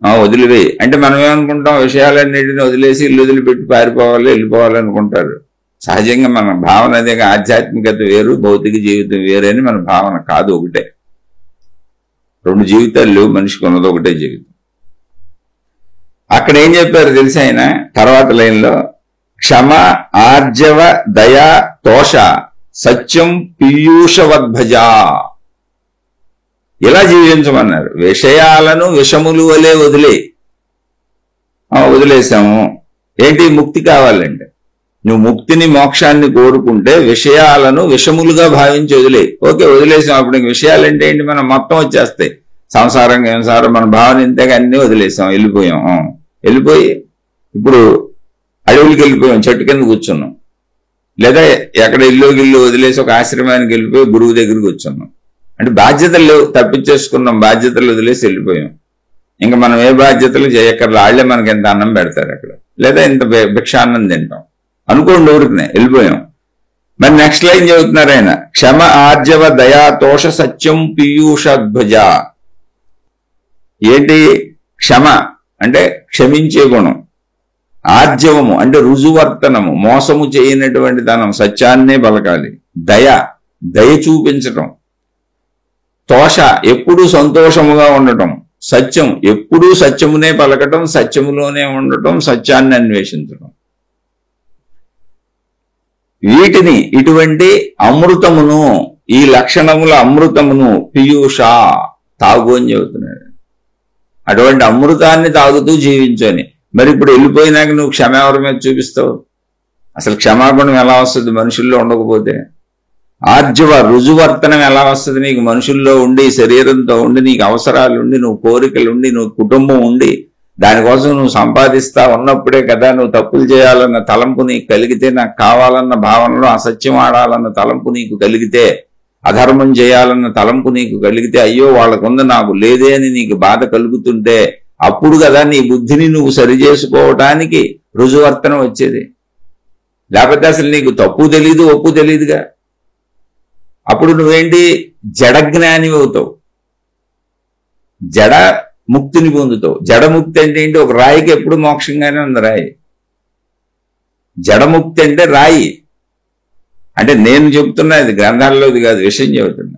వదిలివేయి అంటే మనం ఏమనుకుంటాం? విషయాలన్నిటిని వదిలేసి ఇల్లు వదిలిపెట్టి పారిపోవాలి, వెళ్ళిపోవాలనుకుంటారు. సహజంగా మన భావన అదే. ఆధ్యాత్మికత వేరు, భౌతిక జీవితం వేరని మన భావన కాదు. ఒకటే. 2 జీవితాలు లేవు, మనిషికి ఉన్నది ఒకటే జీవితం. అక్కడ ఏం చెప్పారు తెలిసి ఆయన తర్వాత లైన్లో, క్షమ ఆర్జవ దయా తోష సత్యం పీయూషవద్భజ, ఇలా జీవించమన్నారు. విషయాలను విషములు వలె వదిలేసాము. ఏంటి? ముక్తి కావాలంటే నువ్వు ముక్తిని, మోక్షాన్ని కోరుకుంటే విషయాలను విషములుగా భావించి వదిలే. ఓకే, వదిలేసాం. అప్పుడు ఇంక విషయాలంటే ఏంటి? మనం మొత్తం వచ్చేస్తాయి. సంసారం మన భావన ఇంతగా అన్నీ వదిలేసాం, వెళ్ళిపోయాం. వెళ్ళిపోయి ఇప్పుడు అడవులకి వెళ్ళిపోయాం, చెట్టు కింద కూర్చున్నాం. లేదా ఎక్కడ ఇల్లు వదిలేసి ఒక ఆశ్రమానికి వెళ్ళిపోయి గురువు దగ్గరికి కూర్చున్నాం. అంటే బాధ్యతలు లేవు, తప్పించేసుకున్నాం, బాధ్యతలు వదిలేసి వెళ్ళిపోయాం. ఇంకా మనం ఏ బాధ్యతలు చేయక్కర్లే, వాళ్ళే మనకి ఎంత అన్నం పెడతారు అక్కడ, లేదా ఇంత భిక్షాన్నం తింటాం అనుకోండి, ఊరికినే వెళ్ళిపోయాం. మరి నెక్స్ట్ లైన్ చెబుతున్నారు ఆయన, క్షమ ఆర్జవ దయా తోష సత్యం పీయూషధ్వజ. ఏంటి? క్షమ అంటే క్షమించే గుణం, ఆర్జవము అంటే రుజువర్తనము, మోసము చేయనటువంటి ధనం, సత్యాన్నే పలకాలి. దయ చూపించటం. తోష ఎప్పుడూ సంతోషముగా ఉండటం. సత్యం ఎప్పుడూ సత్యమునే పలకటం, సత్యములోనే ఉండటం, సత్యాన్ని అన్వేషించటం. వీటిని, ఇటువంటి అమృతమును, ఈ లక్షణముల అమృతమును పీయూష తాగు అని చెబుతున్నాడు. అటువంటి అమృతాన్ని తాగుతూ జీవించని. మరి ఇప్పుడు వెళ్ళిపోయినాక నువ్వు క్షమ ఎవరి మీద చూపిస్తావు? అసలు క్షమాగుణం ఎలా వస్తుంది మనుషుల్లో ఉండకపోతే? ఆర్జవ రుజువర్తనం ఎలా వస్తుంది నీకు? మనుషుల్లో ఉండి, శరీరంతో ఉండి, నీకు అవసరాలు ఉండి, నువ్వు కోరికలు ఉండి, నువ్వు కుటుంబం ఉండి, దానికోసం నువ్వు సంపాదిస్తా ఉన్నప్పుడే కదా నువ్వు తప్పులు చేయాలన్న తలంపు నీకు కలిగితే, నాకు కావాలన్న భావనలో అసత్యం ఆడాలన్న తలంపు నీకు కలిగితే, అధర్మం చేయాలన్న తలంపు నీకు కలిగితే, అయ్యో వాళ్ళకుంది నాకు లేదే అని నీకు బాధ కలుగుతుంటే, అప్పుడు కదా నీ బుద్ధిని నువ్వు సరిచేసుకోవటానికి రుజువర్తనం వచ్చేది. లేకపోతే అసలు నీకు తప్పు తెలీదు, ఒప్పు తెలీదుగా. అప్పుడు నువ్వేంటి? జడజ్ఞాని అవుతావు, జడ ముక్తిని పొందుతావు. జడముక్తి అంటే ఏంటి? ఒక రాయికి ఎప్పుడు మోక్షంగానే ఉంది రాయి. జడముక్తి అంటే రాయి అంటే నేను చెబుతున్నా, ఇది గ్రంథాల్లోది కాదు, విషయం చెబుతున్నా.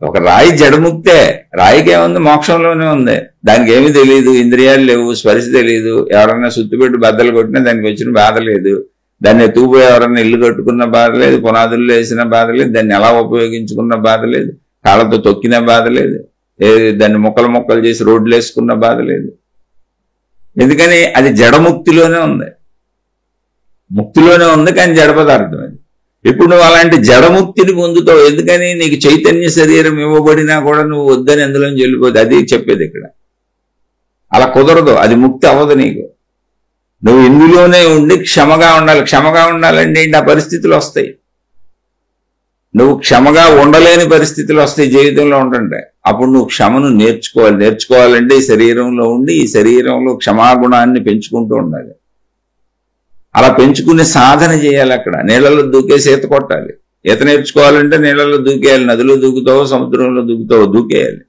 ఒక రాయి జడముక్తే. రాయికి ఏముంది? మోక్షంలోనే ఉంది. దానికి ఏమీ తెలియదు, ఇంద్రియాలు లేవు, స్పర్శ తెలియదు. ఎవరన్నా సుత్తుపెట్టి బద్దలు కొట్టినా దానికి వచ్చిన బాధ లేదు. దాన్ని ఎత్తుకుపోయి ఎవరన్నా ఇల్లు కట్టుకున్న బాధ లేదు, పునాదుల్లో వేసిన బాధ లేదు, దాన్ని ఎలా ఉపయోగించుకున్న బాధ లేదు, కాళ్ళతో తొక్కిన బాధ లేదు, దాన్ని ముక్కలు చేసి రోడ్లు వేసుకున్న బాధ లేదు. ఎందుకని? అది జడముక్తిలోనే ఉంది, ముక్తిలోనే ఉంది, కానీ జడ పదార్థం అది. ఇప్పుడు నువ్వు అలాంటి జడముక్తిని పొందుతావు. ఎందుకని? నీకు చైతన్య శరీరం ఇవ్వబడినా కూడా నువ్వు వద్దని అందులోంచి వెళ్ళిపోదు. అది చెప్పేది ఇక్కడ. అలా కుదరదు, అది ముక్తి అవ్వదు నీకు. నువ్వు ఇందులోనే ఉండి క్షమగా ఉండాలి. క్షమగా ఉండాలంటే ఏంటి? ఆ పరిస్థితులు వస్తాయి. నువ్వు క్షమగా ఉండలేని పరిస్థితులు వస్తాయి జీవితంలో ఉంటుంటే, అప్పుడు నువ్వు క్షమను నేర్చుకోవాలి. నేర్చుకోవాలంటే ఈ శరీరంలో ఉండి, ఈ శరీరంలో క్షమాగుణాన్ని పెంచుకుంటూ ఉండాలి. అలా పెంచుకునే సాధన చేయాలి. అక్కడ నీళ్ళలో దూకేసి ఈత కొట్టాలి. ఈత నేర్చుకోవాలంటే నీళ్ళలో దూకేయాలి. నదిలో దూకుతావో సముద్రంలో దూకుతావో దూకేయాలి.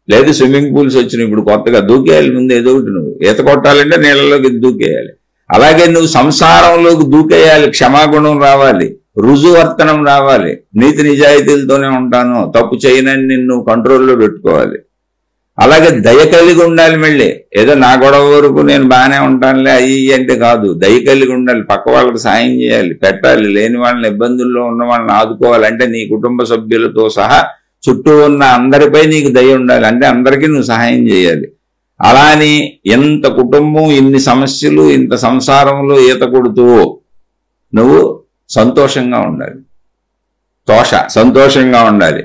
లేదు స్విమ్మింగ్ పూల్స్ వచ్చినాయి ఇప్పుడు కొత్తగా, దూకేయాలి ముందు ఏదో ఒకటి. నువ్వు ఈత కొట్టాలంటే నీళ్ళలోకి దూకేయాలి. అలాగే నువ్వు సంసారంలోకి దూకేయాలి. క్షమాగుణం రావాలి, రుజువర్తనం రావాలి. నీతి నిజాయితీలతోనే ఉంటాను, తప్పు చేయనని నిన్ను కంట్రోల్లో పెట్టుకోవాలి. అలాగే దయ కలిగి ఉండాలి. మళ్ళీ ఏదో నా గొడవ వరకు నేను బాగానే ఉంటానులే అయ్యి అంటే కాదు. దయ కలిగి ఉండాలి. పక్క వాళ్ళకి సాయం చేయాలి, పెట్టాలి. లేని వాళ్ళని, ఇబ్బందుల్లో ఉన్న వాళ్ళని ఆదుకోవాలి. అంటే నీ కుటుంబ సభ్యులతో సహా చుట్టూ ఉన్న అందరిపై నీకు దయ ఉండాలి. అంటే అందరికీ నువ్వు సహాయం చేయాలి. అలా అని ఎంత కుటుంబం, ఇన్ని సమస్యలు, ఇంత సంసారంలో ఈత కొడుతూ నువ్వు సంతోషంగా ఉండాలి. సంతోషంగా ఉండాలి.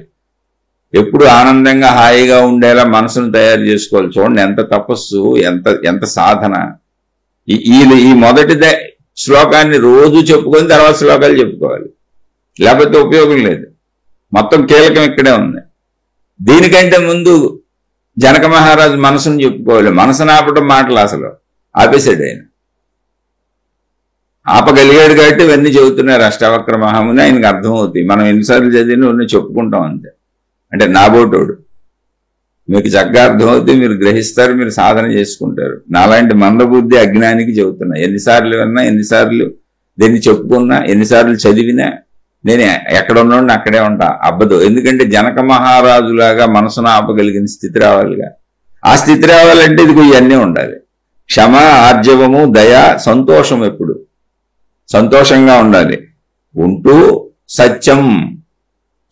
ఎప్పుడు ఆనందంగా హాయిగా ఉండేలా మనసును తయారు చేసుకోవాలి. చూడండి ఎంత తపస్సు, ఎంత సాధన. ఈ మొదటి శ్లోకాన్ని రోజు చెప్పుకొని తర్వాత శ్లోకాలు చెప్పుకోవాలి, లేకపోతే ఉపయోగం లేదు. మొత్తం కీలకం ఇక్కడే ఉంది. దీనికంటే ముందు జనక మహారాజు మనసును చెప్పుకోవాలి. మనసును ఆపడం మాటలు అసలు ఆపేశాడు ఆయన. ఆపగలిగాడు కాబట్టి ఇవన్నీ చెబుతున్నారు అష్టావక్ర మహాముని. ఆయనకు అర్థమవుతాయి. మనం ఎన్నిసార్లు చదివినా ఉన్న చెప్పుకుంటాం అంతే. అంటే నాబోటోడు మీకు చక్కగా అర్థమవుతాయి, మీరు గ్రహిస్తారు, మీరు సాధన చేసుకుంటారు. నాలాంటి మందబుద్ధి అజ్ఞానికి చెబుతున్నా. ఎన్నిసార్లు విన్నా, ఎన్నిసార్లు దీన్ని చెప్పుకున్నా, ఎన్నిసార్లు చదివినా నేను ఎక్కడ ఉన్నాడు అక్కడే ఉంటా, అబ్బదు. ఎందుకంటే జనక మహారాజులాగా మనసును ఆపగలిగిన స్థితి రావాలిగా. ఆ స్థితి రావాలంటే ఇదిగో ఇవన్నీ ఉండాలి. క్షమ, ఆర్జవము, దయ, సంతోషం. ఎప్పుడు సంతోషంగా ఉండాలి. ఉంటూ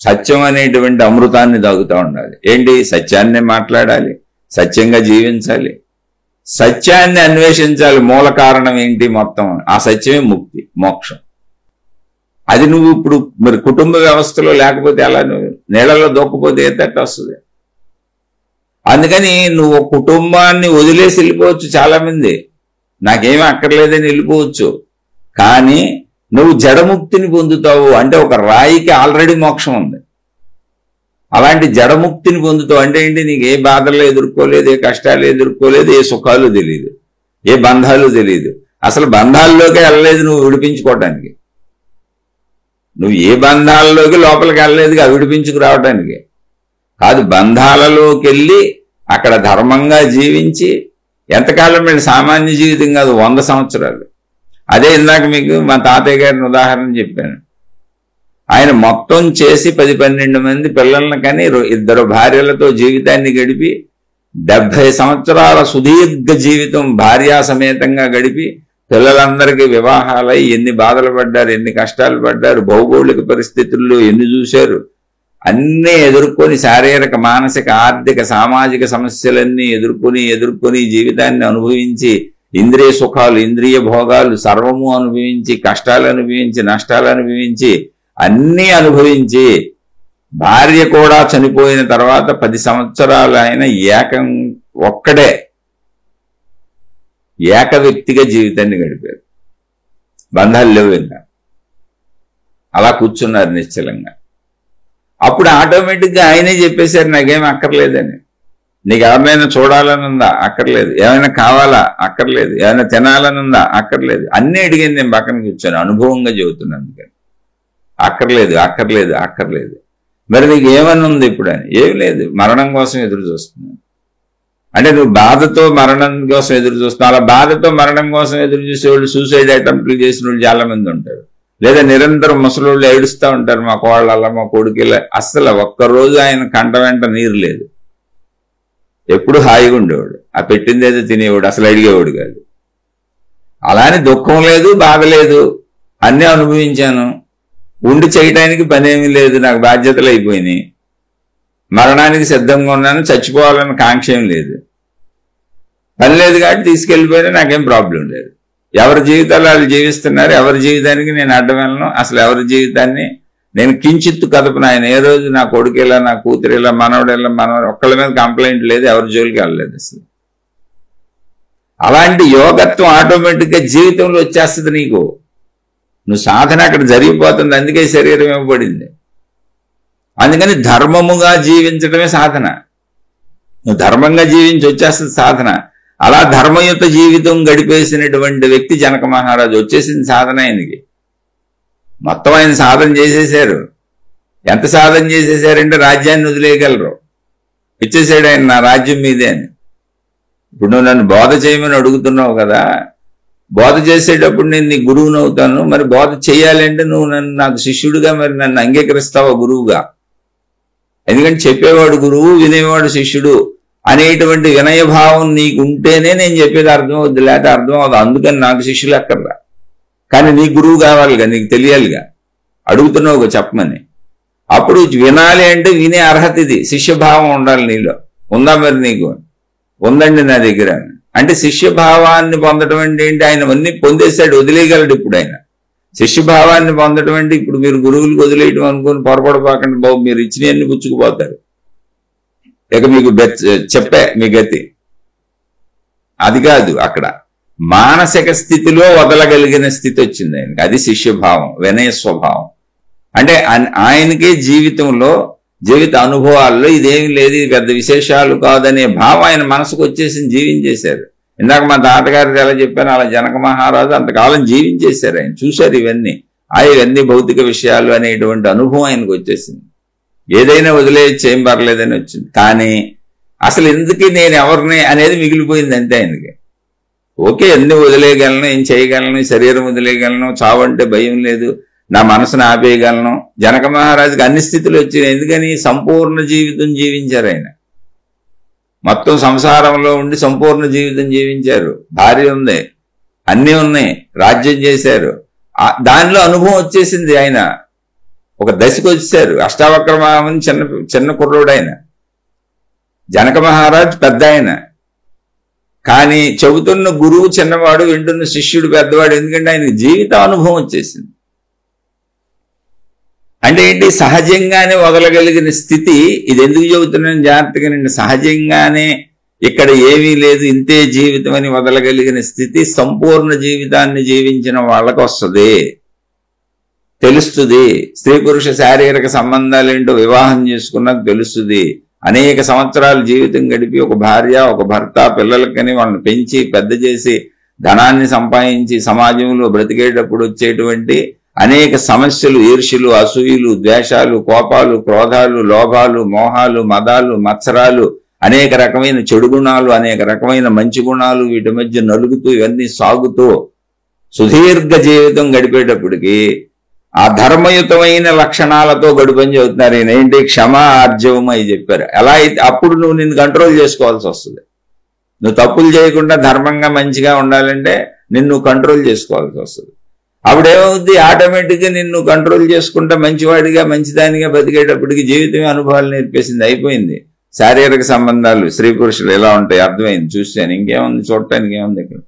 సత్యం అనేటువంటి అమృతాన్ని తాగుతూ ఉండాలి. ఏంటి? సత్యాన్నే మాట్లాడాలి, సత్యంగా జీవించాలి, సత్యాన్ని అన్వేషించాలి. మూల కారణం ఏంటి? మొత్తం ఆ సత్యమే ముక్తి, మోక్షం. అది నువ్వు ఇప్పుడు మరి కుటుంబ వ్యవస్థలో లేకపోతే అలా నువ్వు నీళ్ళలో దూకపోతే ఏ తట్టు వస్తుంది? అందుకని నువ్వు కుటుంబాన్ని వదిలేసి వెళ్ళిపోవచ్చు. చాలా మంది నాకేమీ అక్కర్లేదని వెళ్ళిపోవచ్చు. కానీ నువ్వు జడముక్తిని పొందుతావు. అంటే ఒక రాయికి ఆల్రెడీ మోక్షం ఉంది. అలాంటి జడముక్తిని పొందుతావు. అంటే ఏంటి? నీకు ఏ బాధలు ఎదుర్కోలేదు, ఏ కష్టాలు ఎదుర్కోలేదు, ఏ సుఖాలు తెలియదు, ఏ బంధాలు తెలియదు. అసలు బంధాల్లోకి వెళ్ళలేదు నువ్వు విడిపించుకోవటానికి. నువ్వు ఏ బంధాలలోకి లోపలికి వెళ్ళలేదుగా విడిపించుకు రావడానికి కాదు. బంధాలలోకి వెళ్ళి అక్కడ ధర్మంగా జీవించి ఎంతకాలం మీరు సామాన్య జీవితం కాదు, 100 సంవత్సరాలు. అదే ఇందాక మీకు మా తాతయ్య గారిని ఉదాహరణ చెప్పాను. ఆయన మొత్తం చేసి 10-12 మంది పిల్లలను కానీ 2 భార్యలతో జీవితాన్ని గడిపి 70 సంవత్సరాల సుదీర్ఘ జీవితం భార్యా సమేతంగా గడిపి పిల్లలందరికీ వివాహాలై ఎన్ని బాధలు పడ్డారు, ఎన్ని కష్టాలు పడ్డారు, భౌగోళిక పరిస్థితుల్లో ఎన్ని చూశారు, అన్నీ ఎదుర్కొని శారీరక, మానసిక, ఆర్థిక, సామాజిక సమస్యలన్నీ ఎదుర్కొని జీవితాన్ని అనుభవించి ఇంద్రియ సుఖాలు, ఇంద్రియ భోగాలు సర్వము అనుభవించి, కష్టాలు అనుభవించి, నష్టాలు అనుభవించి, అన్నీ అనుభవించి భార్య కూడా చనిపోయిన తర్వాత 10 సంవత్సరాలు ఆయన ఒక్కడే ఏక వ్యక్తిగా జీవితాన్ని గడిపారు. బంధాలు లేవు ఇంకా. అలా కూర్చున్నారు నిశ్చలంగా. అప్పుడు ఆటోమేటిక్గా ఆయనే చెప్పేశారు నాకేం అక్కర్లేదని. నీకు ఎవరినైనా చూడాలని ఉందా? అక్కర్లేదు. ఏమైనా కావాలా? అక్కర్లేదు. ఏమైనా తినాలని ఉందా? అక్కర్లేదు. అన్నీ అడిగింది. నేను పక్కన కూర్చొని అనుభవంగా చెబుతున్నాను. అక్కర్లేదు. మరి నీకు ఏమని ఉంది ఇప్పుడు అని? ఏమి లేదు, మరణం కోసం ఎదురు చూస్తున్నాను. అంటే నువ్వు బాధతో మరణం కోసం ఎదురు చూస్తున్నావు. అలా బాధతో మరణం కోసం ఎదురు చూసేవాళ్ళు, సూసైడ్ అటెంప్ట్లు చేసిన వాళ్ళు చాలా మంది ఉంటారు. లేదా నిరంతరం ముసలోళ్ళు ఏడుస్తూ ఉంటారు, మా కోళ్ళ, మా కొడుకుల. అస్సలు ఒక్కరోజు ఆయన కంట వెంట నీరు లేదు. ఎప్పుడు హాయిగా ఉండేవాడు. ఆ పెట్టిందేదో తినేవాడు, అసలు అడిగేవాడు కాదు. అలానే దుఃఖం లేదు, బాధ లేదు, అన్నీ అనుభవించాను. ఉండి చేయటానికి పనేమీ లేదు, నాకు బాధ్యతలు అయిపోయినాయి. మరణానికి సిద్ధంగా ఉన్నాను, చచ్చిపోవాలని కాంక్ష ఏం లేదు. పని లేదు కాబట్టి తీసుకెళ్ళిపోయినా నాకేం ప్రాబ్లం లేదు. ఎవరి జీవితాలు వాళ్ళు జీవిస్తున్నారు. ఎవరి జీవితానికి నేను అడ్డం వెళ్ళను. అసలు ఎవరి జీవితాన్ని నేను కించిత్తు కదపను. ఆయన ఏ రోజు నా కొడుకులా, నా కూతురిలా, మనవడిలా, ఒక్కళ్ళ మీద కంప్లైంట్ లేదు, ఎవరి జోలికి వెళ్ళలేదు అసలు. అలాంటి యోగత్వం ఆటోమేటిక్గా జీవితంలో వచ్చేస్తుంది నీకు. నువ్వు సాధన అక్కడ జరిగిపోతుంది. అందుకే శరీరం ఇవ్వబడింది. అందుకని ధర్మముగా జీవించడమే సాధన. నువ్వు ధర్మంగా జీవించి వచ్చేస్తుంది సాధన. అలా ధర్మయుత జీవితం గడిపేసినటువంటి వ్యక్తి జనక మహారాజు. వచ్చేసింది సాధన ఆయనకి. మొత్తం ఆయన సాధన చేసేశారు. ఎంత సాధన చేసేసారంటే రాజ్యాన్ని వదిలేయగలరు. ఇచ్చేసాడు ఆయన, నా రాజ్యం మీదే అని. ఇప్పుడు నువ్వు నన్ను బోధ చేయమని అడుగుతున్నావు కదా, బోధ చేసేటప్పుడు నేను నీ గురువుని అవుతాను. మరి బోధ చేయాలంటే నువ్వు నాకు శిష్యుడిగా మరి నన్ను అంగీకరిస్తావా గురువుగా? ఎందుకంటే చెప్పేవాడు గురువు, వినేవాడు శిష్యుడు అనేటువంటి వినయభావం నీకు ఉంటేనే నేను చెప్పేది అర్థం అవుద్ది, లేకపోతే అర్థం అవుతుంది. అందుకని నాకు శిష్యులు అక్కర్లా, కానీ నీ గురువు కావాలిగా, నీకు తెలియాలిగా, అడుగుతున్నావు చెప్పమని. అప్పుడు వినాలి అంటే వినే అర్హత ఇది, శిష్యభావం ఉండాలి నీలో. ఉందా మరి నీకు? ఉందండి నా దగ్గర అంటే శిష్యభావాన్ని పొందడం అంటే ఏంటి? ఆయన అన్ని పొందేశాడు, వదిలేయగలడు. ఇప్పుడు ఆయన శిష్యభావాన్ని పొందడం అంటే ఇప్పుడు మీరు గురువులకు వదిలేయటం అనుకుని పొరపడపాకండి బాబు, మీరు ఇచ్చినవన్నీ పుచ్చుకుపోతారు. ఇక మీకు చెప్పే మీ గతి అది కాదు. అక్కడ మానసిక స్థితిలో వదలగలిగిన స్థితి వచ్చింది ఆయనకి. అది శిష్యభావం, వినయ స్వభావం. అంటే ఆయనకే జీవితంలో, జీవిత అనుభవాల్లో ఇదేమి లేదు, ఇది పెద్ద విశేషాలు కాదనే భావం ఆయన మనసుకు వచ్చేసి జీవించేశారు. ఇందాక మా తాతగారికి ఎలా చెప్పాను, అలా జనక మహారాజు అంతకాలం జీవించేశారు. ఆయన చూశారు ఇవన్నీ, ఇవన్నీ భౌతిక విషయాలు అనేటువంటి అనుభవం ఆయనకు వచ్చేసింది. ఏదైనా వదిలేయచ్చు, ఏం పర్లేదని వచ్చింది. కానీ అసలు ఎందుకు నేను ఎవరిని అనేది మిగిలిపోయింది అంతే ఆయనకి. ఓకే, అన్ని వదిలేయగలను, ఏం చేయగలను, శరీరం వదిలేయగలను, చావంటే భయం లేదు, నా మనసును ఆపేయగలను. జనక మహారాజుకి అన్ని స్థితులు వచ్చినాయి. ఎందుకని? సంపూర్ణ జీవితం జీవించారు ఆయన. మొత్తం సంసారంలో ఉండి సంపూర్ణ జీవితం జీవించారు. భార్య ఉంది, అన్నీ ఉన్నాయి, రాజ్యం చేశారు. దానిలో అనుభవం వచ్చేసింది. ఆయన ఒక దశకు వచ్చారు. అష్టావక్రమామని చిన్న కుర్రోడు ఆయన. జనక మహారాజు పెద్ద ఆయన, కానీ చెబుతున్న గురువు చిన్నవాడు, వింటున్న శిష్యుడు పెద్దవాడు. ఎందుకంటే ఆయన జీవిత అనుభవం వచ్చేసింది. అంటే ఏంటి? సహజంగానే వదలగలిగిన స్థితి. ఇది ఎందుకు చెబుతున్నాను జాగ్రత్తగా నిండి, సహజంగానే ఇక్కడ ఏమీ లేదు, ఇంతే జీవితం అని వదలగలిగిన స్థితి సంపూర్ణ జీవితాన్ని జీవించిన వాళ్ళకు వస్తుంది, తెలుస్తుంది. స్త్రీ పురుష శారీరక సంబంధాలు ఏంటో వివాహం చేసుకున్నాక తెలుస్తుంది. అనేక సంవత్సరాలు జీవితం గడిపి ఒక భార్య, ఒక భర్త, పిల్లలకని వాళ్ళని పెంచి పెద్ద చేసి ధనాన్ని సంపాదించి సమాజంలో బ్రతికేటప్పుడు వచ్చేటువంటి అనేక సమస్యలు, ఈర్ష్యలు, అసూయలు, ద్వేషాలు, కోపాలు, క్రోధాలు, లోభాలు, మోహాలు, మదాలు, మత్సరాలు, అనేక రకమైన చెడు గుణాలు, అనేక రకమైన మంచి గుణాలు, వీటి మధ్య నలుగుతూ ఇవన్నీ సాగుతూ సుదీర్ఘ జీవితం గడిపేటప్పటికి ఆ ధర్మయుతమైన లక్షణాలతో గడుపని చెబుతున్నారు. ఈయన ఏంటి? క్షమ, ఆర్జవం అవి చెప్పారు. ఎలా అయితే అప్పుడు నువ్వు నిన్ను కంట్రోల్ చేసుకోవాల్సి వస్తుంది. నువ్వు తప్పులు చేయకుండా ధర్మంగా మంచిగా ఉండాలంటే నిన్ను కంట్రోల్ చేసుకోవాల్సి వస్తుంది. అప్పుడేమవుద్ది? ఆటోమేటిక్గా నిన్ను కంట్రోల్ చేసుకుంటా మంచివాడిగా మంచిదానిగా బతికేటప్పటికి జీవితమే అనుభవాలు నేర్పేసింది, అయిపోయింది. శారీరక సంబంధాలు స్త్రీ పురుషులు ఎలా ఉంటాయి అర్థమైంది, చూశాను. ఇంకేముంది? చూడటానికి ఏముంది ఇక్కడ?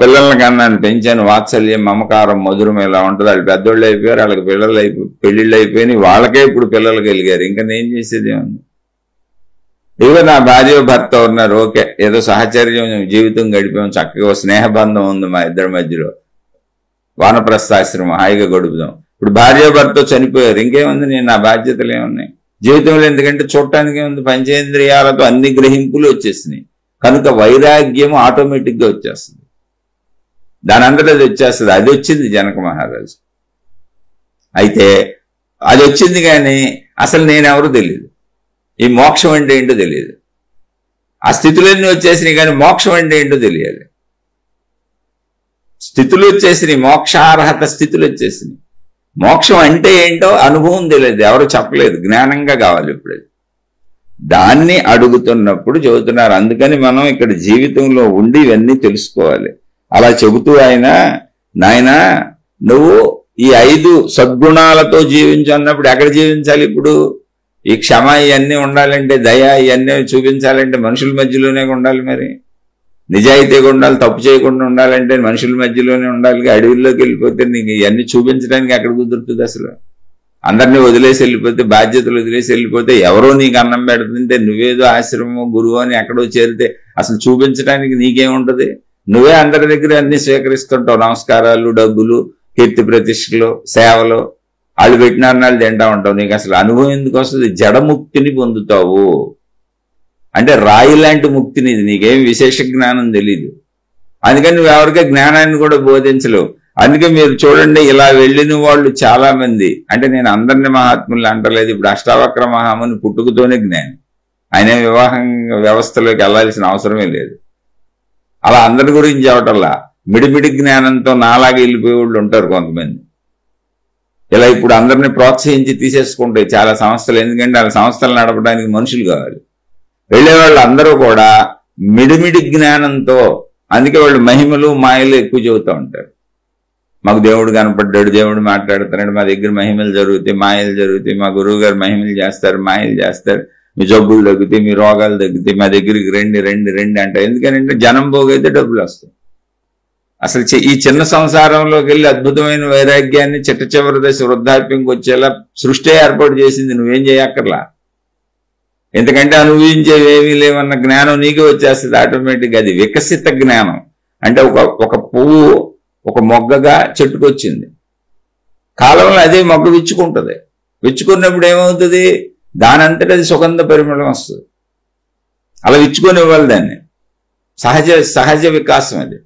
పిల్లల్ని కన్నాను, పెంచాను, వాత్సల్యం, మమకారం, మధురం ఎలా ఉంటుంది. వాళ్ళు పెద్దోళ్ళు అయిపోయారు, వాళ్ళకి పెళ్ళిళ్ళు అయిపోయినాయి, వాళ్ళకే ఇప్పుడు పిల్లలు కలిగారు. ఇంకా నేను చేసేది ఏముంది? ఇదిగో నా భార్య భర్త ఉన్నారు, ఓకే, ఏదో సహచర్యం జీవితం గడిపాం, చక్కగా స్నేహబంధం ఉంది మా ఇద్దరి మధ్యలో, వానప్రస్థాశ్రమం హాయిగా గడుపుదాం. ఇప్పుడు భార్య భర్త చనిపోయారు, ఇంకేముంది? నేను నా బాధ్యతలు ఏమున్నాయి జీవితంలో? ఎందుకంటే చూడటానికి ఏముంది? పంచేంద్రియాలతో అన్ని గ్రహింపులు వచ్చేసినాయి కనుక వైరాగ్యం ఆటోమేటిక్గా వచ్చేస్తుంది, దాని అంతటా అది వచ్చేస్తుంది. అది వచ్చింది జనక మహారాజు. అయితే అది వచ్చింది, కానీ అసలు నేనెవరో తెలియదు, ఈ మోక్షం అంటే ఏంటో తెలియదు. ఆ స్థితులన్నీ వచ్చేసినాయి, కానీ మోక్షం అంటే ఏంటో తెలియాలి. స్థితులు వచ్చేసినాయి, మోక్షార్హత స్థితులు వచ్చేసినాయి. మోక్షం అంటే ఏంటో అనుభవం తెలియదు, ఎవరు చెప్పలేదు, జ్ఞానంగా కావాలి. ఇప్పుడు దాన్ని అడుగుతున్నప్పుడు చెబుతున్నారు. అందుకని మనం ఇక్కడ జీవితంలో ఉండి ఇవన్నీ తెలుసుకోవాలి. అలా చెబుతూ ఆయన, నాయనా నువ్వు ఈ 5 సద్గుణాలతో జీవించు అన్నప్పుడు ఎక్కడ జీవించాలి? ఇప్పుడు ఈ క్షమ ఇవన్నీ ఉండాలంటే, దయ ఇవన్నీ చూపించాలంటే మనుషుల మధ్యలోనే ఉండాలి. మరి నిజాయితీగా ఉండాలి, తప్పు చేయకుండా ఉండాలంటే మనుషుల మధ్యలోనే ఉండాలి. అడవిలోకి వెళ్ళిపోతే నీకు ఇవన్నీ చూపించడానికి ఎక్కడ కుదురుతుంది? అసలు అందరినీ వదిలేసి వెళ్ళిపోతే, బాధ్యతలు వదిలేసి వెళ్ళిపోతే, ఎవరో నీకు అన్నం పెడుతుంటే నువ్వేదో ఆశ్రమం గురువు అని ఎక్కడో చేరితే అసలు చూపించడానికి నీకేముంటది? నువ్వే అందరి దగ్గర అన్ని స్వీకరిస్తుంటావు, నమస్కారాలు, డబ్బులు, కీర్తి ప్రతిష్టలు, సేవలు, వాళ్ళు పెట్టిన అన్నాళ్ళు తింటా ఉంటావు. నీకు అసలు అనుభవం ఎందుకు వస్తుంది? జడముక్తిని పొందుతావు. అంటే రాయి లాంటి ముక్తిని, నీకేం విశేష జ్ఞానం తెలీదు, అందుకని నువ్వు ఎవరికే జ్ఞానాన్ని కూడా బోధించలేవు. అందుకే మీరు చూడండి, ఇలా వెళ్ళిన వాళ్ళు చాలా మంది, అంటే నేను అందరిని మహాత్ములు అంటలేదు, ఇప్పుడు అష్టావక్ర మహాముని పుట్టుకతోనే జ్ఞాని, ఆయన వివాహం వ్యవస్థలోకి వెళ్లాల్సిన అవసరమే లేదు. అలా అందరి గురించి అవటల్లా మిడిమిడి జ్ఞానంతో నాలాగా వెళ్ళిపోయే వాళ్ళు ఉంటారు కొంతమంది. ఇలా ఇప్పుడు అందరినీ ప్రోత్సహించి తీసేసుకుంటాయి చాలా సంస్థలు, ఎందుకంటే వాళ్ళ సంస్థలు నడపడానికి మనుషులు కావాలి. వెళ్ళేవాళ్ళు అందరూ కూడా మిడిమిడి జ్ఞానంతో, అందుకే వాళ్ళు మహిమలు మాయలు ఎక్కువ చెబుతూ ఉంటారు. మాకు దేవుడు కనపడ్డాడు, దేవుడు మాట్లాడుతున్నాడు, మా దగ్గర మహిమలు జరుగుతాయి, మాయలు జరుగుతాయి, మా గురువు గారు మహిమలు చేస్తారు, మాయలు చేస్తారు, మీ జబ్బులు తగ్గుతాయి, మీ రోగాలు తగ్గుతాయి, మా దగ్గరికి రండి రండి రండి అంటారు. ఎందుకంటే జనం పోగైతే డబ్బులు వస్తాయి. అసలు ఈ చిన్న సంసారంలోకి వెళ్ళి అద్భుతమైన వైరాగ్యాన్ని చిట్ట చివరి దశ వృద్ధాప్యంకి వచ్చేలా సృష్టి ఏర్పాటు చేసింది, నువ్వేం చేయక్కర్లా. ఎందుకంటే అనుభవించేవేమీ లేవన్న జ్ఞానం నీకే వచ్చేస్తుంది ఆటోమేటిక్గా. అది వికసిత జ్ఞానం. అంటే ఒక పువ్వు ఒక మొగ్గగా చెట్టుకొచ్చింది, కాలంలో అదే మొగ్గ విచ్చుకుంటుంది. విచ్చుకున్నప్పుడు ఏమవుతుంది, దానంతటి అది సుగంధ పరిమళం వస్తుంది. అలా విచ్చుకొని ఇవ్వాలి దాన్ని, సహజ వికాసం అది.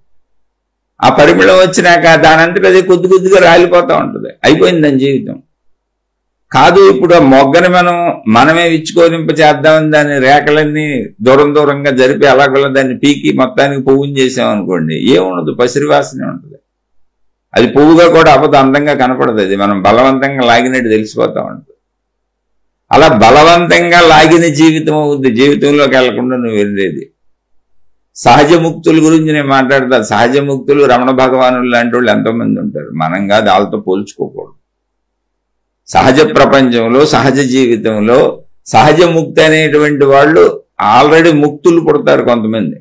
ఆ పరిమళం వచ్చినాక దానంతటి అది కొద్ది కొద్దిగా రాలిపోతూ ఉంటుంది, అయిపోయింది దాని జీవితం. కాదు, ఇప్పుడు ఆ మొగ్గని మనమే విచ్చుకోనింప చేద్దామని దాని రేఖలన్నీ దూరంగా జరిపి అలాగలా దాన్ని పీకి మొత్తానికి పువ్వుని చేసామనుకోండి, ఏముండదు, పసిరివాసనే ఉంటుంది. అది పువ్వుగా కూడా అబద్ధం అందంగా కనపడదు, అది మనం బలవంతంగా లాగినట్టు తెలిసిపోతా ఉంటుంది. అలా బలవంతంగా లాగిన జీవితం అవుద్ది, జీవితంలోకి వెళ్లకుండా నువ్వు వెళ్ళేది. సహజ ముక్తుల గురించి నేను మాట్లాడతా. సహజ ముక్తులు రమణ భగవానులు లాంటి వాళ్ళు ఎంతోమంది ఉంటారు, మనం కాదు, వాళ్ళతో పోల్చుకోకూడదు. సహజ ప్రపంచంలో, సహజ జీవితంలో సహజ ముక్తి అనేటువంటి వాళ్ళు ఆల్రెడీ ముక్తులు పుడతారు కొంతమంది.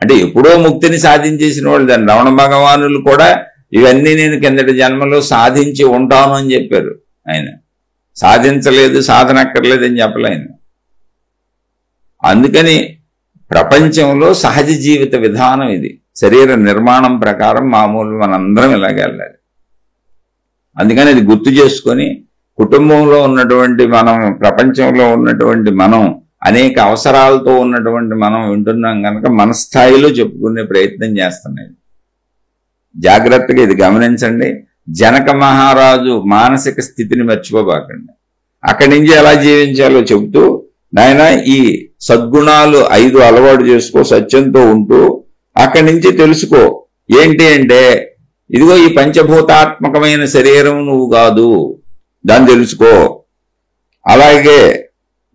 అంటే ఎప్పుడో ముక్తిని సాధించేసిన వాళ్ళు. దాన్ని రమణ భగవానులు కూడా ఇవన్నీ నేను కిందటి జన్మలో సాధించి ఉంటాను అని చెప్పారు. ఆయన సాధించలేదు, సాధన అక్కర్లేదు అని చెప్పలే ఆయన. అందుకని ప్రపంచంలో సహజ జీవిత విధానం ఇది. శరీర నిర్మాణం ప్రకారం మామూలు మనందరం ఇలాగే వెళ్ళాలి. అందుకని అది గుర్తు చేసుకొని కుటుంబంలో ఉన్నటువంటి మనం, ప్రపంచంలో ఉన్నటువంటి మనం, అనేక అవసరాలతో ఉన్నటువంటి మనం వింటున్నాం కనుక మన స్థాయిలో చెప్పుకునే ప్రయత్నం చేస్తున్నాయి. జాగ్రత్తగా ఇది గమనించండి. జనక మహారాజు మానసిక స్థితిని మర్చిపోబాకండి. అక్కడి నుంచి ఎలా జీవించాలో చెబుతూ, నాయన ఈ సద్గుణాలు 5 అలవాటు చేసుకో, సత్యంతో ఉంటూ అక్కడి నుంచి తెలుసుకో. ఏంటి అంటే, ఇదిగో ఈ పంచభూతాత్మకమైన శరీరం నువ్వు కాదు, దాన్ని తెలుసుకో. అలాగే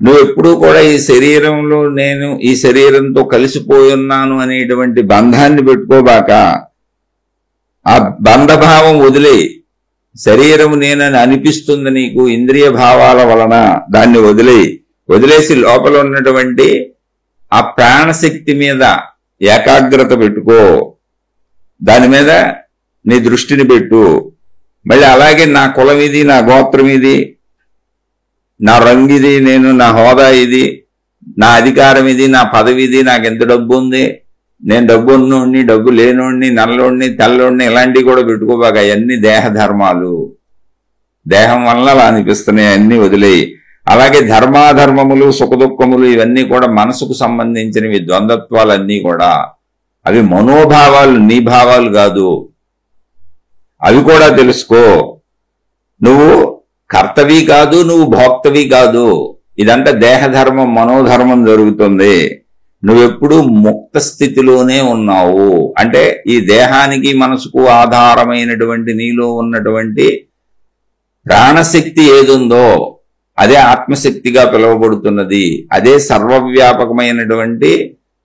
నువ్వు ఎప్పుడూ కూడా ఈ శరీరంలో నేను ఈ శరీరంతో కలిసిపోయి ఉన్నాను అనేటువంటి బంధాన్ని పెట్టుకోబాక. ఆ బంధభావం వదిలే. శరీరం నేనని అనిపిస్తుంది నీకు ఇంద్రియ భావాల వలన, దాన్ని వదిలేసి లోపల ఉన్నటువంటి ఆ ప్రాణశక్తి మీద ఏకాగ్రత పెట్టుకో, దాని మీద నీ దృష్టిని పెట్టు. మళ్ళీ అలాగే నా కులం ఇది, నా గోత్రం ఇది, నా రంగు ఇది, నా హోదా ఇది, నా అధికారం ఇది, నా పదవి ఇది, నాకు ఎంత డబ్బు ఉంది, నేను డబ్బు ఉన్నోడిని, డబ్బు లేనోడిని, నల్లోడిని, తెల్లోడిని, ఇలాంటివి కూడా పెట్టుకోబాక. అవన్నీ దేహ ధర్మాలు, దేహం వల్ల అలా అనిపిస్తున్నాయి, అన్నీ వదిలేయి. అలాగే ధర్మాధర్మములు, సుఖదుఖములు ఇవన్నీ కూడా మనసుకు సంబంధించినవి. ద్వంద్వత్వాలన్నీ కూడా అవి మనోభావాలు, నీ భావాలు కాదు. అవి కూడా తెలుసుకో. నువ్వు కర్తవి కాదు, నువ్వు భోక్తవి కాదు. ఇదంతా దేహధర్మం, మనోధర్మం జరుగుతుంది. నువ్వెప్పుడు ముక్త స్థితిలోనే ఉన్నావు. అంటే ఈ దేహానికి మనసుకు ఆధారమైనటువంటి నీలో ఉన్నటువంటి ప్రాణశక్తి ఏదుందో అదే ఆత్మశక్తిగా పిలువబడుతున్నది. అదే సర్వవ్యాపకమైనటువంటి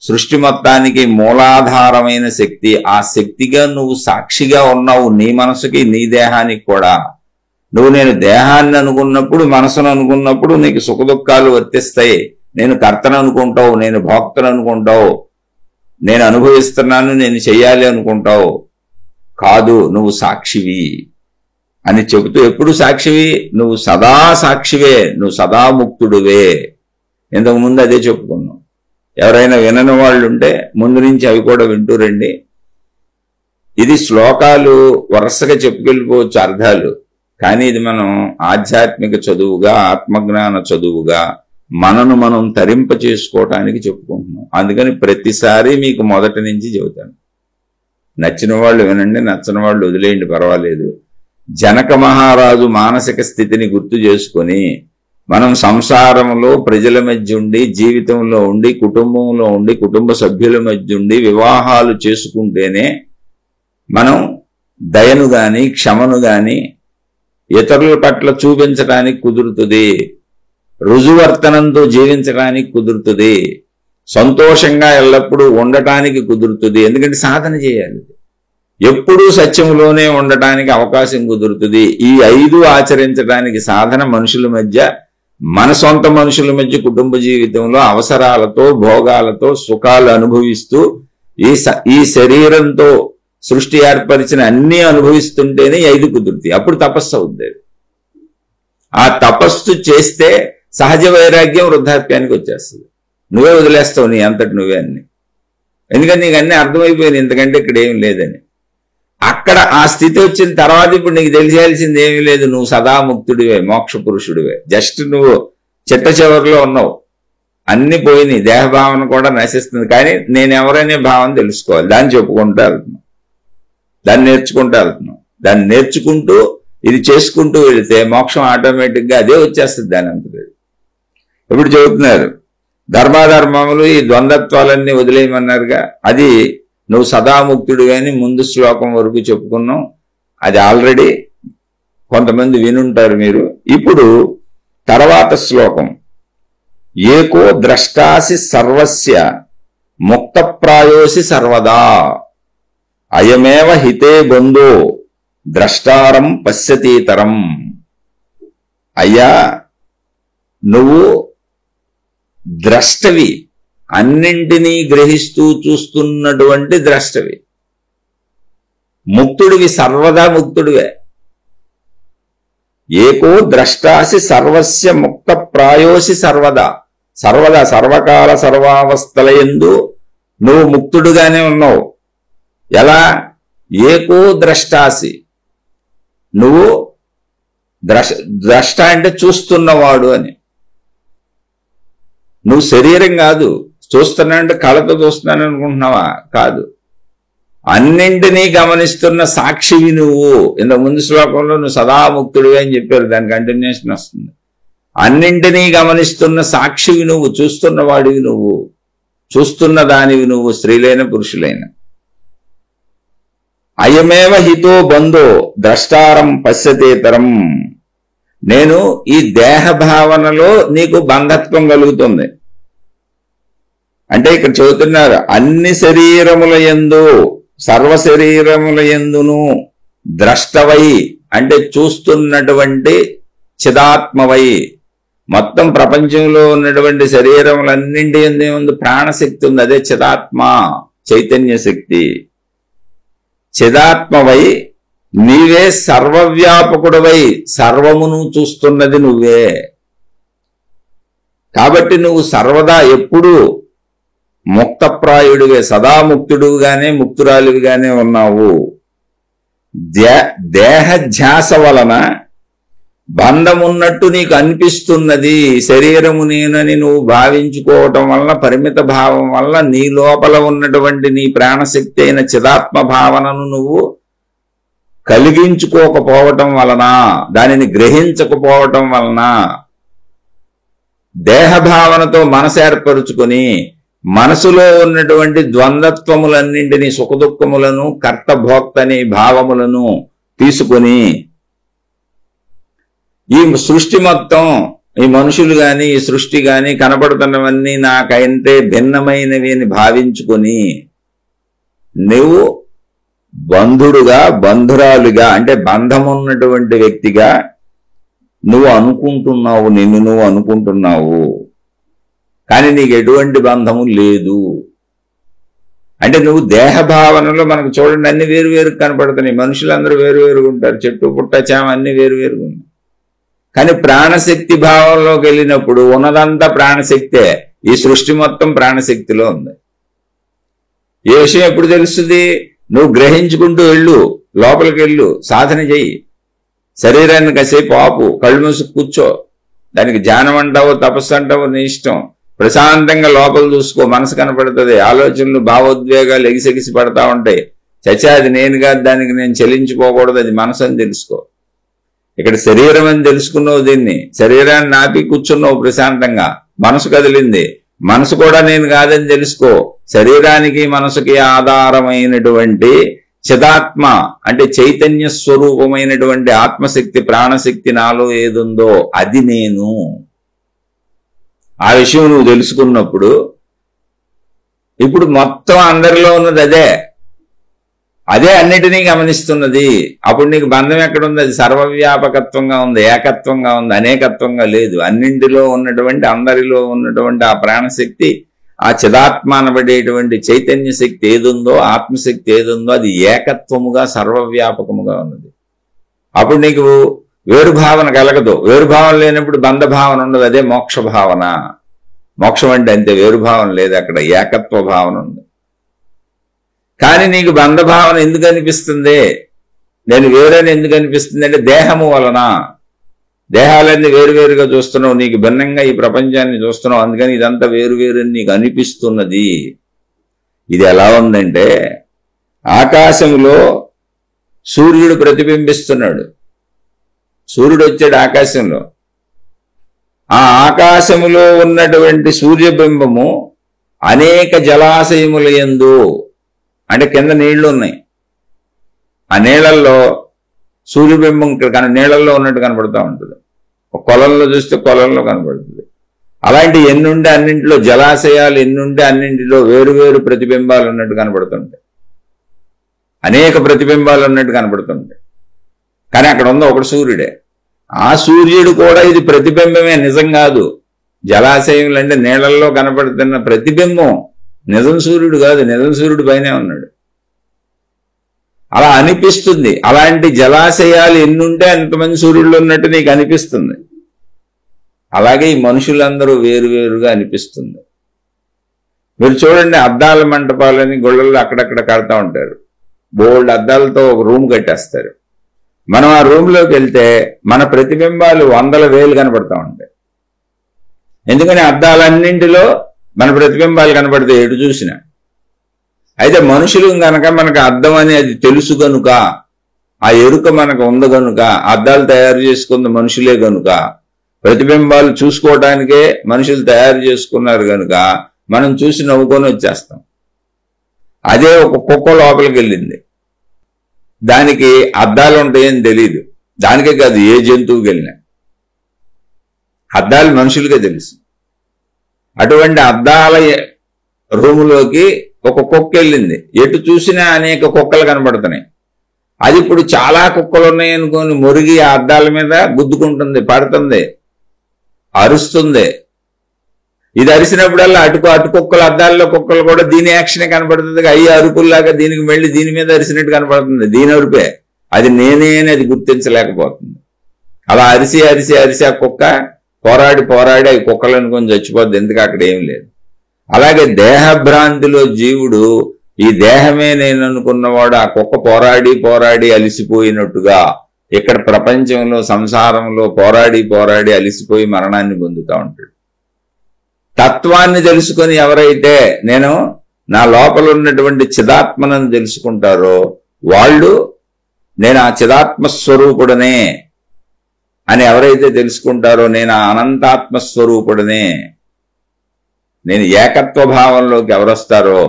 సృష్టి మొత్తానికి మూలాధారమైన శక్తి. ఆ శక్తిగా నువ్వు సాక్షిగా ఉన్నావు, నీ మనసుకి, నీ దేహానికి కూడా. నువ్వు నేను దేహాన్ని అనుకున్నప్పుడు, మనసును అనుకున్నప్పుడు నీకు సుఖదుఖాలు వర్తిస్తాయి. నేను కర్తను అనుకుంటావు, నేను భోక్తను అనుకుంటావు, నేను అనుభవిస్తున్నాను, నేను చెయ్యాలి అనుకుంటావు. కాదు, నువ్వు సాక్షివి అని చెబుతూ, ఎప్పుడు సాక్షివి? నువ్వు సదా సాక్షివే, నువ్వు సదా ముక్తుడువే. ఇంతకుముందు అదే చెప్పుకున్నావు. ఎవరైనా వినని వాళ్ళు ఉంటే ముందు నుంచి అవి కూడా వింటూ రండి. ఇది శ్లోకాలు వరుసగా చెప్పుకెళ్ళిపోవచ్చు అర్థాలు, కానీ ఇది మనం ఆధ్యాత్మిక చదువుగా, ఆత్మజ్ఞాన చదువుగా మనను మనం తరింప చేసుకోవటానికి చెప్పుకుంటున్నాం. అందుకని ప్రతిసారి మీకు మొదటి నుంచి చెబుతాను. నచ్చిన వాళ్ళు వినండి, నచ్చని వాళ్ళు వదిలేయండి, పర్వాలేదు. జనక మహారాజు మానసిక స్థితిని గుర్తు చేసుకొని మనం సంసారంలో ప్రజల మధ్య ఉండి, జీవితంలో ఉండి, కుటుంబంలో ఉండి, కుటుంబ సభ్యుల మధ్య ఉండి వివాహాలు చేసుకుంటేనే మనం దయను గాని క్షమను గాని ఇతరుల పట్ల చూపించడానికి కుదురుతుంది, రుజువర్తనంతో జీవించడానికి కుదురుతుంది, సంతోషంగా ఎల్లప్పుడూ ఉండటానికి కుదురుతుంది. ఎందుకంటే సాధన చేయాలి, ఎప్పుడూ సత్యంలోనే ఉండటానికి అవకాశం కుదురుతుంది. ఈ 5 ఆచరించడానికి సాధన మనుషుల మధ్య, మన సొంత మనుషుల మధ్య కుటుంబ జీవితంలో అవసరాలతో భోగాలతో సుఖాలు అనుభవిస్తూ ఈ శరీరంతో సృష్టి ఏర్పరిచిన అన్ని అనుభవిస్తుంటేనే 5 కుదురుతాయి. అప్పుడు తపస్సు అవుద్ది. ఆ తపస్సు చేస్తే సహజ వైరాగ్యం వృద్ధాప్యానికి వచ్చేస్తుంది. నువ్వే వదిలేస్తావు నీ అంతటి నువ్వే అన్ని. ఎందుకంటే నీకు అన్నీ అర్థమైపోయింది, ఇంతకంటే ఇక్కడ ఏం లేదని. అక్కడ ఆ స్థితి వచ్చిన తర్వాత ఇప్పుడు నీకు తెలియాల్సింది ఏమీ లేదు, నువ్వు సదాముక్తుడివే, మోక్ష పురుషుడివే. జస్ట్ నువ్వు చిట్ట చివరిలో ఉన్నావు, అన్ని పోయినాయి, దేహభావన కూడా నశిస్తుంది. కానీ నేను ఎవరనే భావన తెలుసుకోవాలి, దాన్ని చెప్పుకుంటూ వెళ్తున్నాం, దాన్ని నేర్చుకుంటూ వెళ్తున్నాం. దాన్ని నేర్చుకుంటూ ఇది చేసుకుంటూ వెళితే మోక్షం ఆటోమేటిక్గా అదే వచ్చేస్తుంది దాని అంతలేదు. ఇప్పుడు చెబుతున్నారు ధర్మాధర్మములు ఈ ద్వంద్వత్వాలన్నీ వదిలేయమన్నారుగా, అది నువ్వు సదాముక్తుడు అని ముందు శ్లోకం వరకు చెప్పుకున్నాం. అది ఆల్రెడీ కొంతమంది వినుంటారు మీరు. ఇప్పుడు తర్వాత శ్లోకం, ఏకో ద్రష్టాసి సర్వస్య ముక్తప్రాయోసి సర్వదా అయమేవ హితే బంధో ద్రష్టారం పశ్యతీతరం. అయ్యా నువ్వు ద్రష్టవి, అన్నింటినీ గ్రహిస్తూ చూస్తున్నటువంటి ద్రష్టవి, ముక్తుడివి, సర్వదా ముక్తుడివే. ఏకో ద్రష్టాసి సర్వస్య ముక్త ప్రాయోసి సర్వదా, సర్వదా సర్వకాల సర్వావస్థలయందు నువ్వు ముక్తుడుగానే ఉన్నావు. ఎలా? ఏకో ద్రష్టాసి, నువ్వు ద్రష్ట అంటే చూస్తున్నవాడు అని. నువ్వు శరీరం కాదు, చూస్తున్నా అంటే కళతో చూస్తున్నాను అనుకుంటున్నావా? కాదు, అన్నింటినీ గమనిస్తున్న సాక్షివి నువ్వు. ఇంత ముందు శ్లోకంలో నువ్వు సదాముక్తుడివి అని చెప్పారు, దాని కంటిన్యూషన్ వస్తుంది. అన్నింటినీ గమనిస్తున్న సాక్షివి నువ్వు, చూస్తున్నవాడివి నువ్వు, చూస్తున్న దానివి నువ్వు, స్త్రీలైన పురుషులైన. అయమేవ హితో బంధో ద్రష్టారం పశ్యతేతరం. నేను ఈ దేహ భావనలో నీకు బంధత్వం కలుగుతుంది అంటే ఇక్కడ చెబుతున్నారు, అన్ని శరీరముల యందు సర్వ శరీరముల యందును ద్రష్టవై అంటే చూస్తున్నటువంటి చిదాత్మవై. మొత్తం ప్రపంచంలో ఉన్నటువంటి శరీరములన్నింటి యందు ఏముంది? ప్రాణశక్తి ఉంది, అదే చిదాత్మ, చైతన్య శక్తి. చిదాత్మవై నీవే సర్వవ్యాపకుడవై సర్వమును చూస్తున్నది నువ్వే. కాబట్టి నువ్వు సర్వదా ఎప్పుడూ ముక్తప్రాయుడివే, సదాముక్తుడుగానే ముక్తురాలివిగానే ఉన్నావు. దేహ ధ్యాస వలన బంధమున్నట్టు నీకు అనిపిస్తున్నది. శరీరము నేనని నువ్వు భావించుకోవటం వలన, పరిమిత భావం వల్ల నీ లోపల ఉన్నటువంటి నీ ప్రాణశక్తి అయిన చిదాత్మ భావనను నువ్వు కలిగించుకోకపోవటం వలన, దానిని గ్రహించకపోవటం వలన, దేహభావనతో మనసు ఏర్పరుచుకొని మనసులో ఉన్నటువంటి ద్వంద్వత్వములన్నింటినీ, సుఖదుఖములను, కర్తభోక్తని భావములను తీసుకొని ఈ సృష్టి మొత్తం, ఈ మనుషులు గాని ఈ సృష్టి గాని కనబడుతున్నవన్నీ నాకంటే భిన్నమైనవి అని భావించుకొని నువ్వు బంధుడుగా, బంధురాలుగా అంటే బంధమున్నటువంటి వ్యక్తిగా నువ్వు అనుకుంటున్నావు, నిన్ను నువ్వు అనుకుంటున్నావు. కానీ నీకు ఎటువంటి బంధము లేదు. అంటే నువ్వు దేహ భావనలో, మనకు చూడండి అన్ని వేరు వేరు కనపడుతున్నాయి, మనుషులందరూ వేరు వేరుగా ఉంటారు, చెట్టు పుట్ట చేమ అన్ని వేరు వేరుగా ఉన్నాయి. కానీ ప్రాణశక్తి భావంలోకి వెళ్ళినప్పుడు ఉన్నదంతా ప్రాణశక్తే, ఈ సృష్టి మొత్తం ప్రాణశక్తిలో ఉంది. ఏ విషయం ఎప్పుడు తెలుస్తుంది? నువ్వు గ్రహించుకుంటూ వెళ్ళు, లోపలికి వెళ్ళు, సాధన చెయ్యి, శరీరాన్ని కాసేపు ఆపు, కళ్ళు మూసి కూర్చో, దానికి ధ్యానం అంటావో తపస్సు అంటావో నీ ఇష్టం. ప్రశాంతంగా లోపల చూసుకో, మనసు కనపడుతుంది, ఆలోచనలు భావోద్వేగాలు ఎగిసెగిసి పడతా ఉంటాయి. చచ్చా అది నేను కాదు, దానికి నేను చెల్లించుకోకూడదు, అది మనసు అని తెలుసుకో. ఇక్కడ శరీరం అని తెలుసుకున్నావు, దీన్ని శరీరాన్ని ఆపి కూర్చున్నావు ప్రశాంతంగా, మనసు కదిలింది, మనసు కూడా నేను కాదని తెలుసుకో. శరీరానికి మనసుకి ఆధారమైనటువంటి చిదాత్మ అంటే చైతన్య స్వరూపమైనటువంటి ఆత్మశక్తి ప్రాణశక్తి నాలో ఏదుందో అది నేను. ఆ విషయం నువ్వు తెలుసుకున్నప్పుడు ఇప్పుడు మొత్తం అందరిలో ఉన్నది అదే, అదే అన్నిటినీ గమనిస్తున్నది. అప్పుడు నీకు బంధం ఎక్కడుంది? అది సర్వవ్యాపకత్వంగా ఉంది, ఏకత్వంగా ఉంది, అనేకత్వంగా లేదు. అన్నింటిలో ఉన్నటువంటి అందరిలో ఉన్నటువంటి ఆ ప్రాణశక్తి, ఆ చిదాత్మ అనబడేటువంటి చైతన్య శక్తి ఏదుందో, ఆత్మశక్తి ఏదుందో అది ఏకత్వముగా సర్వవ్యాపకముగా ఉన్నది. అప్పుడు నీకు వేరుభావన కలగదు. వేరుభావన లేనప్పుడు బంధభావన ఉండదు, అదే మోక్ష భావన. మోక్షం అంటే అంతే, వేరుభావన లేదు, అక్కడ ఏకత్వ భావన ఉంది. కానీ నీకు బంధభావన ఎందుకు అనిపిస్తుంది? నేను వేరేని ఎందుకు అనిపిస్తుంది అంటే దేహము వలన. దేహాలన్నీ వేరువేరుగా చూస్తున్నావు, నీకు భిన్నంగా ఈ ప్రపంచాన్ని చూస్తున్నావు, అందుకని ఇదంతా వేరువేరు అని నీకు అనిపిస్తున్నది. ఇది ఎలా ఉందంటే ఆకాశంలో సూర్యుడు ప్రతిబింబిస్తున్నాడు. సూర్యుడు వచ్చాడు ఆకాశంలో, ఆ ఆకాశములో ఉన్నటువంటి సూర్యబింబము అనేక జలాశయముల యందు, అంటే కింద నీళ్లు ఉన్నాయి, ఆ నీళ్లలో సూర్యబింబం నీళ్లలో ఉన్నట్టు కనపడుతూ ఉంటుంది. ఒక కొలంలో చూస్తే కొలంలో కనపడుతుంది. అలాంటి ఎన్నుంటే అన్నింటిలో జలాశయాలు ఎన్నుంటే అన్నింటిలో వేరువేరు ప్రతిబింబాలు ఉన్నట్టు కనపడుతుంటాయి, అనేక ప్రతిబింబాలు ఉన్నట్టు కనపడుతుంటాయి. కానీ అక్కడ ఉన్న ఒకటి సూర్యుడే. ఆ సూర్యుడు కూడా ఇది ప్రతిబింబమే, నిజం కాదు. జలాశయములు అంటే నీళ్లలో కనపడుతున్న ప్రతిబింబం, నిజం సూర్యుడు కాదు. నిజం సూర్యుడు పైనే ఉన్నాడు. అలా అనిపిస్తుంది. అలాంటి జలాశయాలు ఎన్నుంటే అంతమంది సూర్యుళ్ళు ఉన్నట్టు నీకు అనిపిస్తుంది. అలాగే ఈ మనుషులందరూ వేరువేరుగా అనిపిస్తుంది. మీరు చూడండి, అద్దాల మంటపాలని గుళ్ళల్లో అక్కడక్కడ కడతా ఉంటారు. బోల్డ్ అద్దాలతో ఒక రూమ్ కట్టేస్తారు. మనం ఆ రూమ్లోకి వెళ్తే మన ప్రతిబింబాలు 100,000 కనపడతా ఉంటాయి. ఎందుకని అద్దాలన్నింటిలో మన ప్రతిబింబాలు కనపడతాయి ఎటు చూసినా. అయితే మనుషులు గనక మనకు అద్దం అని అది తెలుసు గనుక, ఆ ఎరుక మనకు ఉంది గనుక, అద్దాలు తయారు చేసుకుంది మనుషులే గనుక, ప్రతిబింబాలు చూసుకోవడానికే మనుషులు తయారు చేసుకున్నారు గనుక మనం చూసి నవ్వుకొని వచ్చేస్తాం. అదే ఒక కుక్క లోపలికి వెళ్ళింది, దానికి అద్దాలు ఉంటాయని తెలియదు. దానికే కాదు, ఏ జంతువుకి వెళ్ళినా అద్దాలు మనుషులకే తెలుసు. అటువంటి అద్దాల రూములోకి ఒక కుక్క వెళ్ళింది. ఎటు చూసినా అనేక కుక్కలు కనబడుతున్నాయి. అది ఇప్పుడు చాలా కుక్కలు ఉన్నాయి అనుకోని మురిగి ఆ అద్దాల మీద గుద్దుకుంటుంది, పడుతుంది, అరుస్తుంది. ఇది అరిసినప్పుడల్లా అటు కుక్కలు, అద్దాల్లో కుక్కలు కూడా దీని యాక్షనే కనపడుతుంది. అయ్యి అరుపుల్లాగా దీనికి మళ్ళీ దీని మీద అరిసినట్టు కనపడుతుంది. దీని అరుపే, అది నేనే అని అది గుర్తించలేకపోతుంది. అలా అరిసి అరిసి అరిసి ఆ కుక్క పోరాడి అవి కుక్కలు అనుకొని చచ్చిపోద్ది, ఎందుకు అక్కడ ఏం లేదు. అలాగే దేహభ్రాంతిలో జీవుడు ఈ దేహమే నేను అనుకున్నవాడు ఆ కుక్క పోరాడి అలిసిపోయినట్టుగా ఇక్కడ ప్రపంచంలో సంసారంలో పోరాడి అలిసిపోయి మరణాన్ని పొందుతూ ఉంటాడు. తత్వాన్ని తెలుసుకొని ఎవరైతే నేను నా లోపల ఉన్నటువంటి చిదాత్మను తెలుసుకుంటారో వాళ్ళు నేను ఆ చిదాత్మస్వరూపుడనే అని ఎవరైతే తెలుసుకుంటారో, నేను ఆ అనంతాత్మస్వరూపుడనే, నేను ఏకత్వ భావంలోకి ఎవరొస్తారో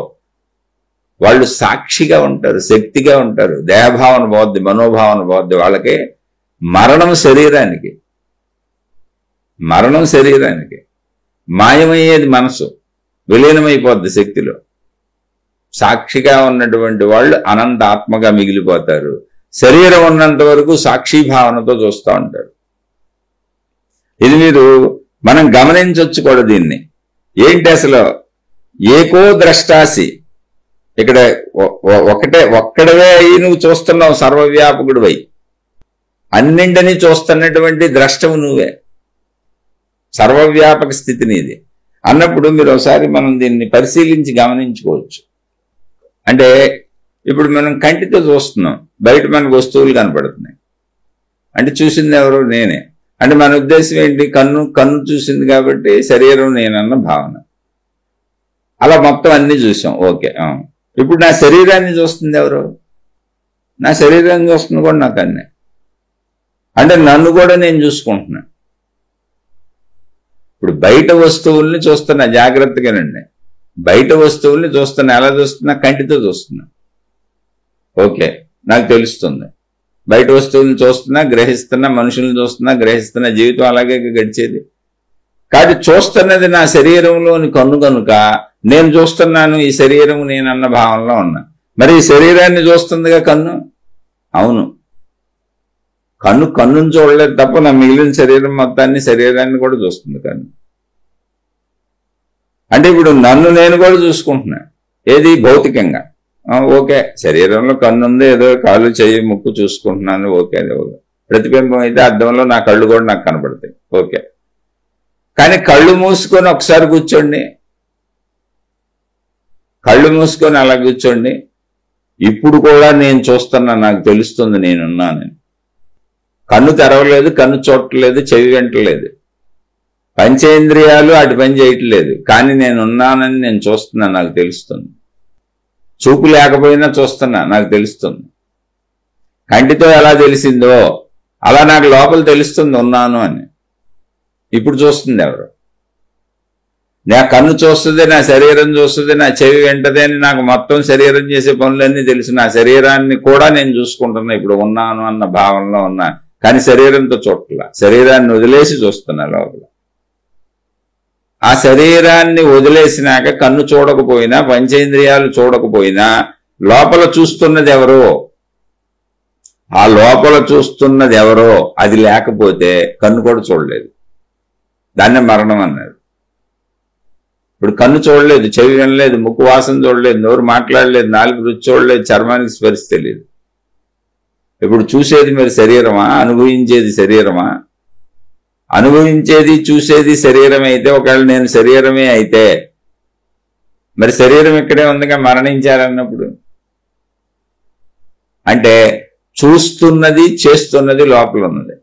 వాళ్ళు సాక్షిగా ఉంటారు, శక్తిగా ఉంటారు. దేహభావన పోద్ది, మనోభావన పోద్ది. వాళ్ళకి మరణం శరీరానికి మాయమయ్యేది మనసు, విలీనమైపోద్ది శక్తిలో. సాక్షిగా ఉన్నటువంటి వాళ్ళు అనంత ఆత్మగా మిగిలిపోతారు. శరీరం ఉన్నంత వరకు సాక్షి భావనతో చూస్తూ ఉంటారు. ఇది మనం గమనించవచ్చు కూడా. దీన్ని ఏంటి అసలు ఏకో ద్రష్టాసి, ఇక్కడ ఒక్కడవే అయి నువ్వు చూస్తున్నావు, సర్వవ్యాపకుడివై అన్నింటినీ చూస్తున్నటువంటి ద్రష్టవు నువ్వే. సర్వవ్యాపక స్థితి నీది అన్నప్పుడు మీరు ఒకసారి మనం దీన్ని పరిశీలించి గమనించుకోవచ్చు. అంటే ఇప్పుడు మనం కంటితో చూస్తున్నాం, బయట మనకు వస్తువులు కనపడుతున్నాయి. అంటే చూసింది ఎవరు? నేనే. అంటే మన ఉద్దేశం ఏంటి? కన్ను చూసింది కాబట్టి శరీరం నేనన్న భావన. అలా మొత్తం అన్ని చూసాం. ఓకే. ఇప్పుడు నా శరీరాన్ని చూస్తుంది ఎవరు? నా శరీరాన్ని చూస్తుంది కూడా నా కన్నే. అంటే నన్ను కూడా నేను చూసుకుంటున్నా. ఇప్పుడు బయట వస్తువుల్ని చూస్తున్నా జాగ్రత్తగానండి. బయట వస్తువుల్ని చూస్తున్నా. ఎలా చూస్తున్నా? కంటితో చూస్తున్నా. ఓకే, నాకు తెలుస్తుంది. బయట వస్తువుల్ని చూస్తున్నా, గ్రహిస్తున్నా, మనుషుల్ని చూస్తున్నా, గ్రహిస్తున్నా. జీవితం అలాగే గడిచేది. కాబట్టి చూస్తున్నది నా శరీరంలోని కన్ను కనుక నేను చూస్తున్నాను, ఈ శరీరం నేనన్న భావనలో ఉన్నా. మరి ఈ శరీరాన్ని చూస్తుందిగా కన్ను. అవును, కన్నుని చూడలేదు తప్ప నా మిగిలిన శరీరం మొత్తాన్ని, శరీరాన్ని కూడా చూస్తుంది కన్ను. అంటే ఇప్పుడు నన్ను నేను కూడా చూసుకుంటున్నా. ఏది? భౌతికంగా. ఓకే, శరీరంలో కన్ను ఉంది, ఏదో కాలు చెయ్యి ముక్కు చూసుకుంటున్నాను. ఓకే, ప్రతిబింబం అయితే అద్దంలో నా కళ్ళు కూడా నాకు కనబడతాయి. ఓకే, కానీ కళ్ళు మూసుకొని ఒకసారి కూర్చోండి. కళ్ళు మూసుకొని అలా కూర్చోండి. ఇప్పుడు కూడా నేను చూస్తున్నా, నాకు తెలుస్తుంది నేనున్నానని. కన్ను తెరవలేదు, కన్ను చూడట్లేదు, చెవి వింటలేదు, పంచేంద్రియాలు అటు పని చేయట్లేదు. కానీ నేనున్నానని నేను చూస్తున్నా, నాకు తెలుస్తుంది. చూపు లేకపోయినా చూస్తున్నా, నాకు తెలుస్తుంది. కంటితో ఎలా తెలిసిందో అలా నాకు లోపల తెలుస్తుంది ఉన్నాను అని. ఇప్పుడు చూస్తుంది ఎవరు? నా కన్ను చూస్తుంది, నా శరీరం చూస్తుంది, నా చెవి వింటది అని నాకు మొత్తం శరీరం చేసే పనులన్నీ తెలుసు. నా శరీరాన్ని కూడా నేను చూసుకుంటున్నా, ఇప్పుడు ఉన్నాను అన్న భావనలో ఉన్నా. కానీ శరీరంతో చూడట్లా, శరీరాన్ని వదిలేసి చూస్తున్నా లోపల. ఆ శరీరాన్ని వదిలేసినాక కన్ను చూడకపోయినా, పంచేంద్రియాలు చూడకపోయినా లోపల చూస్తున్నది ఎవరో, ఆ లోపల చూస్తున్నది ఎవరో అది లేకపోతే కన్ను కూడా చూడలేదు. దాన్నే మరణం అన్నారు. ఇప్పుడు కన్ను చూడలేదు, చెవి వినలేదు, ముక్కు వాసన చూడలేదు, నోరు మాట్లాడలేదు, నాలుగు రుచి చూడలేదు, చర్మానికి స్పర్శ తెలియదు. ఇప్పుడు చూసేది మరి శరీరమా? అనుభవించేది శరీరమా? అనుభవించేది చూసేది శరీరం అయితే, ఒకవేళ నేను శరీరమే అయితే మరి శరీరం ఇక్కడే ఉందిగా మరణించారన్నప్పుడు. అంటే చూస్తున్నది చేస్తున్నది లోపల ఉన్నది,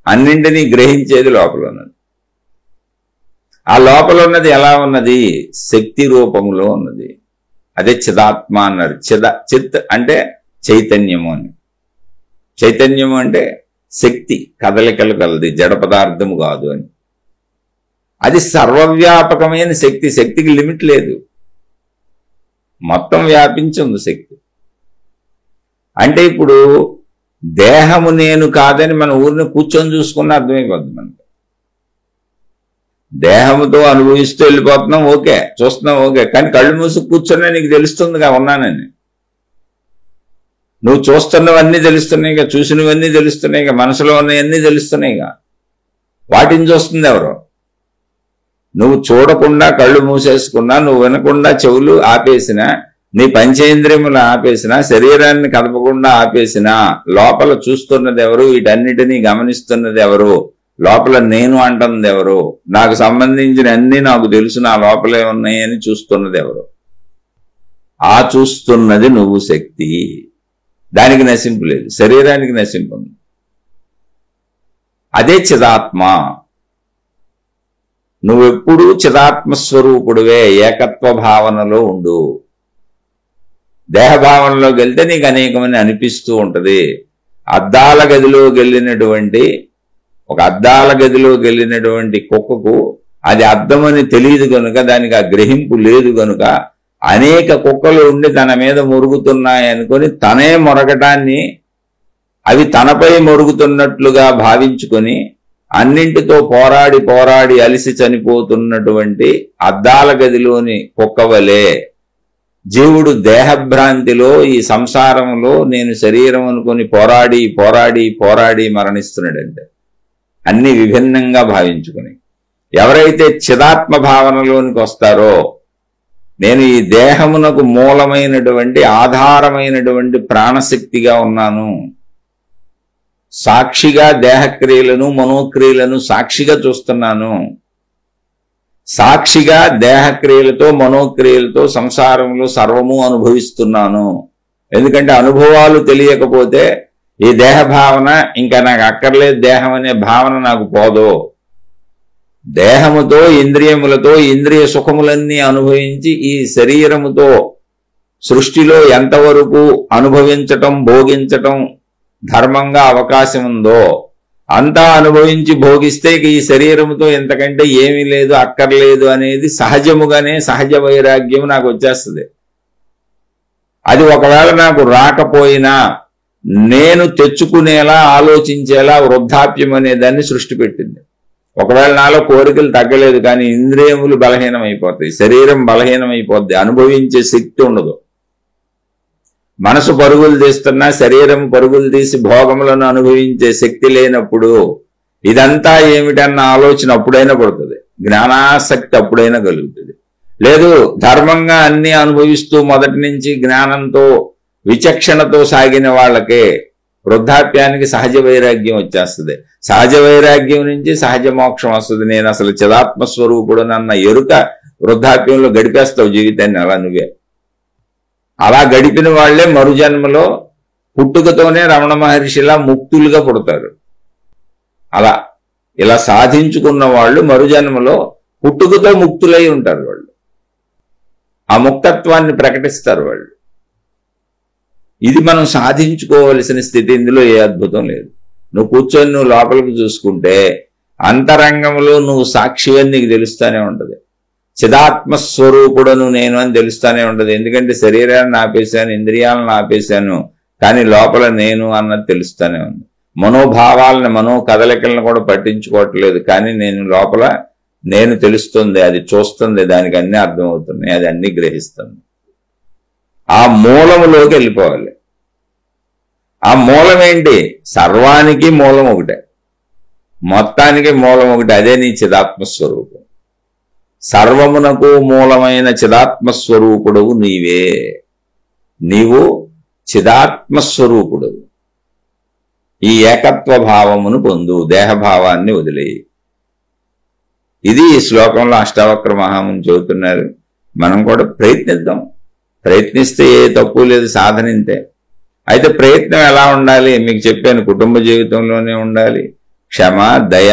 అన్నింటినీ గ్రహించేది లోపల ఉన్నది. ఆ లోపల ఉన్నది ఎలా ఉన్నది? శక్తి రూపంలో ఉన్నది. అదే చిదాత్మ అన్నారు. చిత్ అంటే చైతన్యము అని. చైతన్యము అంటే శక్తి, కదలికలు కలది, జడ పదార్థము కాదు అని. అది సర్వవ్యాపకమైన శక్తి. శక్తికి లిమిట్ లేదు, మొత్తం వ్యాపించి ఉంది శక్తి. అంటే ఇప్పుడు దేహము నేను కాదని మన ఊరిని కూర్చొని చూసుకున్న అర్థమైపోద్ది మనకి. దేహముతో అనుభవిస్తూ వెళ్ళిపోతున్నాం, ఓకే, చూస్తున్నాం, ఓకే. కానీ కళ్ళు మూసి కూర్చొని నీకు తెలుస్తుందిగా ఉన్నానని. నువ్వు చూస్తున్నవన్నీ తెలుస్తున్నాయిగా, చూసినవన్నీ తెలుస్తున్నాయిగా, మనసులో ఉన్నవన్నీ తెలుస్తున్నాయిగా. వాటిని చూస్తుంది ఎవరు? నువ్వు చూడకుండా కళ్ళు మూసేసుకున్నా, నువ్వు వినకుండా చెవులు ఆపేసినా, నీ పంచేంద్రియములు ఆపేసినా, శరీరాన్ని కదపకుండా ఆపేసినా లోపల చూస్తున్నది ఎవరు? వీటన్నిటినీ గమనిస్తున్నది ఎవరు? లోపల నేను అంటున్నది ఎవరు? నాకు సంబంధించిన అన్ని నాకు తెలుసు, నా లోపలే ఉన్నాయని చూస్తున్నది ఎవరు? ఆ చూస్తున్నది నువ్వు శక్తి. దానికి నశింపు లేదు, శరీరానికి నశింపు ఉంది. అదే చిదాత్మ. నువ్వెప్పుడూ చిదాత్మస్వరూపుడువే, ఏకత్వ భావనలో ఉండు. దేహభావనలోకి వెళ్తే నీకు అనేకమని అనిపిస్తూ ఉంటది. అద్దాల గదిలోకి వెళ్ళినటువంటి కుక్కకు అది అద్దమని తెలియదు కనుక, దానికి ఆ గ్రహింపు లేదు కనుక అనేక కుక్కలు ఉండి తన మీద మొరుగుతున్నాయనుకొని తనే మొరగటాన్ని అవి తనపై మొరుగుతున్నట్లుగా భావించుకొని అన్నింటితో పోరాడి పోరాడి అలిసి చనిపోతున్నటువంటి అద్దాల గదిలోని కుక్కవలే జీవుడు దేహభ్రాంతిలో ఈ సంసారంలో నేను శరీరం అనుకొని పోరాడి పోరాడి పోరాడి మరణిస్తున్నాడంటే అన్ని విభిన్నంగా భావించుకుని. ఎవరైతే చిదాత్మ భావనలోనికి వస్తారో, నేను ఈ దేహమునకు మూలమైనటువంటి ఆధారమైనటువంటి ప్రాణశక్తిగా ఉన్నాను, సాక్షిగా దేహక్రియలను మనోక్రియలను సాక్షిగా చూస్తున్నాను, సాక్షిగా దేహక్రియలతో మనోక్రియలతో సంసారంలో సర్వము అనుభవిస్తున్నాను. ఎందుకంటే అనుభవాలు తెలియకపోతే ఈ దేహ భావన ఇంకా నాకు అక్కర్లేదు, దేహం అనే భావన నాకు పోదు. దేహముతో ఇంద్రియములతో ఇంద్రియ సుఖములన్నీ అనుభవించి ఈ శరీరముతో సృష్టిలో ఎంతవరకు అనుభవించటం భోగించటం ధర్మంగా అవకాశం ఉందో అంతా అనుభవించి భోగిస్తే ఈ శరీరముతో ఎంతకంటే ఏమీ లేదు, అక్కర్లేదు అనేది సహజముగానే సహజ వైరాగ్యం నాకు వచ్చేస్తుంది. అది ఒకవేళ నాకు రాకపోయినా నేను తెచ్చుకునేలా ఆలోచించేలా వృద్ధాప్యం అనే దాన్ని సృష్టి పెట్టింది. ఒకవేళ నాలో కోరికలు తగ్గలేదు కానీ ఇంద్రియములు బలహీనమైపోతాయి, శరీరం బలహీనమైపోద్ది, అనుభవించే శక్తి ఉండదు. మనసు పరుగులు తీస్తున్నా శరీరం పరుగులు తీసి భోగములను అనుభవించే శక్తి లేనప్పుడు ఇదంతా ఏమిటన్న ఆలోచన అప్పుడైనా పడుతుంది, జ్ఞానాసక్తి అప్పుడైనా కలుగుతుంది. లేదు, ధర్మంగా అన్ని అనుభవిస్తూ మొదటి నుంచి జ్ఞానంతో విచక్షణతో సాగిన వాళ్ళకే వృద్ధాప్యానికి సహజ వైరాగ్యం వచ్చేస్తుంది. సహజ వైరాగ్యం నుంచి సహజ మోక్షం వస్తుంది. నేను అసలు చిదాత్మస్వరూపుడు అన్న ఎరుక వృద్ధాప్యంలో గడిపేస్తావు జీవితాన్ని. అలా నువ్వే అలా గడిపిన వాళ్లే మరుజన్మలో పుట్టుకతోనే రమణ మహర్షిలా ముక్తులుగా పుడతారు. అలా ఇలా సాధించుకున్న వాళ్ళు మరుజన్మలో పుట్టుకతో ముక్తులై ఉంటారు. వాళ్ళు ఆ ముక్తత్వాన్ని ప్రకటిస్తారు వాళ్ళు. ఇది మనం సాధించుకోవలసిన స్థితి. ఇందులో ఏ అద్భుతం లేదు. నువ్వు కూర్చొని నువ్వు లోపలికి చూసుకుంటే అంతరంగంలో నువ్వు సాక్షివని నీకు తెలుస్తూనే ఉంటుంది. చిదాత్మస్వరూపుడను నేను అని తెలుస్తూనే ఉంటుంది. ఎందుకంటే శరీరాన్ని ఆపేశాను, ఇంద్రియాలను ఆపేశాను, కానీ లోపల నేను అన్నది తెలుస్తూనే ఉంది. మనోభావాలని మనో కదలికలను కూడా పట్టించుకోవట్లేదు, కానీ నేను లోపల నేను తెలుస్తుంది, అది చూస్తుంది, దానికి అన్నీ అర్థమవుతున్నాయి, అది అన్ని గ్రహిస్తుంది. ఆ మూలములోకి వెళ్ళిపోవాలి. ఆ మూలం ఏంటి? సర్వానికి మూలం ఒకటే, మొత్తానికి మూలం ఒకటి, అదే నీ చిదాత్మస్వరూపం. సర్వమునకు మూలమైన చిదాత్మస్వరూపుడవు నీవే. నీవు చిదాత్మస్వరూపుడవు. ఈ ఏకత్వ భావమును పొందు, దేహభావాన్ని వదిలేయి. ఇది ఈ శ్లోకంలో అష్టావక్ర మహాముని చెబుతున్నారు. మనం కూడా ప్రయత్నిద్దాం. ప్రయత్నిస్తే ఏ తప్పు లేదు, సాధన ఇంతే. అయితే ప్రయత్నం ఎలా ఉండాలి? మీకు చెప్పాను, కుటుంబ జీవితంలోనే ఉండాలి. క్షమ, దయ,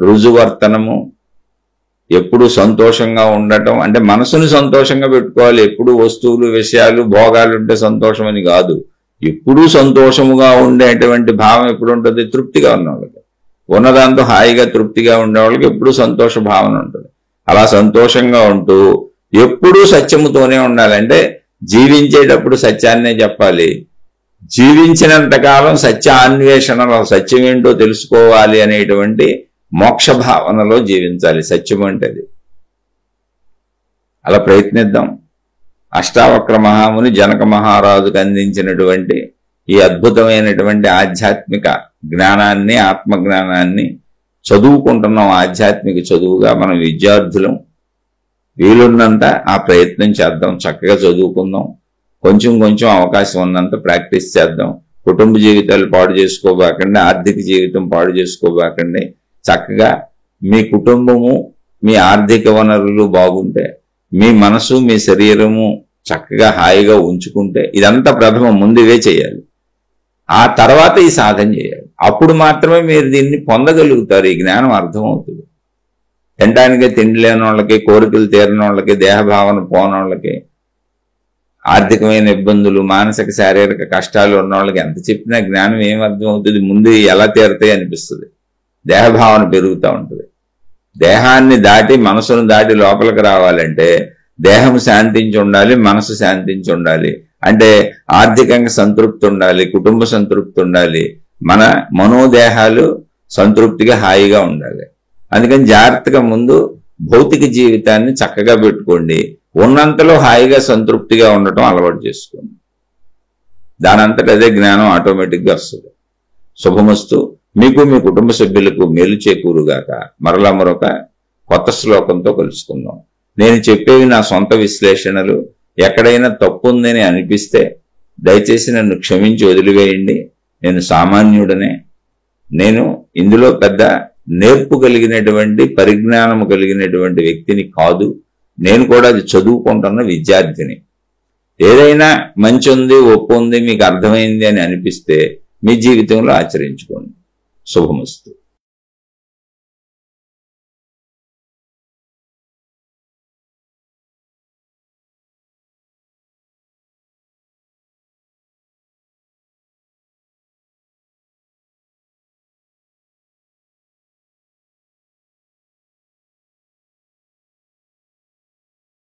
రుజువర్తనము, ఎప్పుడు సంతోషంగా ఉండటం. అంటే మనసుని సంతోషంగా పెట్టుకోవాలి. ఎప్పుడు వస్తువులు విషయాలు భోగాలు ఉంటే సంతోషం అని కాదు. ఎప్పుడూ సంతోషముగా ఉండేటువంటి భావం ఎప్పుడు ఉంటుంది? తృప్తిగా ఉన్న వాళ్ళకి, ఉన్నదాంతో హాయిగా తృప్తిగా ఉండే వాళ్ళకి ఎప్పుడూ సంతోష భావన ఉంటుంది. అలా సంతోషంగా ఉంటూ ఎప్పుడూ సత్యముతోనే ఉండాలంటే జీవించేటప్పుడు సత్యాన్నే చెప్పాలి. జీవించినంతకాలం సత్యాన్వేషణలో సత్యం ఏంటో తెలుసుకోవాలి అనేటువంటి మోక్ష భావనలో జీవించాలి. సత్యం అంటే అది. అలా ప్రయత్నిద్దాం. అష్టావక్ర మహాముని జనక మహారాజుకు అందించినటువంటి ఈ అద్భుతమైనటువంటి ఆధ్యాత్మిక జ్ఞానాన్ని, ఆత్మజ్ఞానాన్ని చదువుకుంటున్నాం. ఆధ్యాత్మిక చదువుగా మనం విద్యార్థులం. వీలున్నంత ఆ ప్రయత్నం చేద్దాం. చక్కగా చదువుకుందాం. కొంచెం కొంచెం అవకాశం ఉన్నంత ప్రాక్టీస్ చేద్దాం. కుటుంబ జీవితాలు పాడు చేసుకోబాకండి, ఆర్థిక జీవితం పాడు చేసుకోబాకండి. చక్కగా మీ కుటుంబము, మీ ఆర్థిక వనరులు బాగుంటే, మీ మనసు, మీ శరీరము చక్కగా హాయిగా ఉంచుకుంటే, ఇదంతా ప్రథమం. ముందు ఇవే చేయాలి. ఆ తర్వాత ఈ సాధన చేయాలి. అప్పుడు మాత్రమే మీరు దీన్ని పొందగలుగుతారు. ఈ జ్ఞానం అర్థమవుతుంది. తినడానికే తిండి లేని వాళ్ళకి, కోరికలు తీరని వాళ్ళకి, దేహభావన పోని వాళ్ళకి, ఆర్థికమైన ఇబ్బందులు, మానసిక శారీరక కష్టాలు ఉన్న వాళ్ళకి ఎంత చెప్పినా జ్ఞానం ఏం అర్థమవుతుంది? ముందు ఎలా తీరతాయి అనిపిస్తుంది. దేహభావన పెరుగుతూ ఉంటుంది. దేహాన్ని దాటి మనసును దాటి లోపలికి రావాలంటే దేహం శాంతించి ఉండాలి, మనసు శాంతించి ఉండాలి. అంటే ఆర్థికంగా సంతృప్తి ఉండాలి, కుటుంబ సంతృప్తి ఉండాలి, మన మనోదేహాలు సంతృప్తిగా హాయిగా ఉండాలి. అందుకని జాగ్రత్తగా ముందు భౌతిక జీవితాన్ని చక్కగా పెట్టుకోండి. ఉన్నంతలో హాయిగా సంతృప్తిగా ఉండటం అలవాటు చేసుకోండి. దానంతట అదే జ్ఞానం ఆటోమేటిక్గా వస్తుంది. శుభమస్తు. మీకు, మీ కుటుంబ సభ్యులకు మేలు చేకూరుగాక. మరలా మరొక కొత్త శ్లోకంతో కలుసుకుందాం. నేను చెప్పేవి నా సొంత విశ్లేషణలు. ఎక్కడైనా తప్పు ఉందని అనిపిస్తే దయచేసి నన్ను క్షమించి వదిలివేయండి. నేను సామాన్యుడనే. నేను ఇందులో పెద్ద నేర్పు కలిగినటువంటి, పరిజ్ఞానము కలిగినటువంటి వ్యక్తిని కాదు. నేను కూడా అది చదువుకుంటున్న విద్యార్థిని. ఏదైనా మంచి ఉంది, ఒప్పు ఉంది, మీకు అర్థమైంది అని అనిపిస్తే మీ జీవితంలో ఆచరించుకోండి. శుభమస్తు.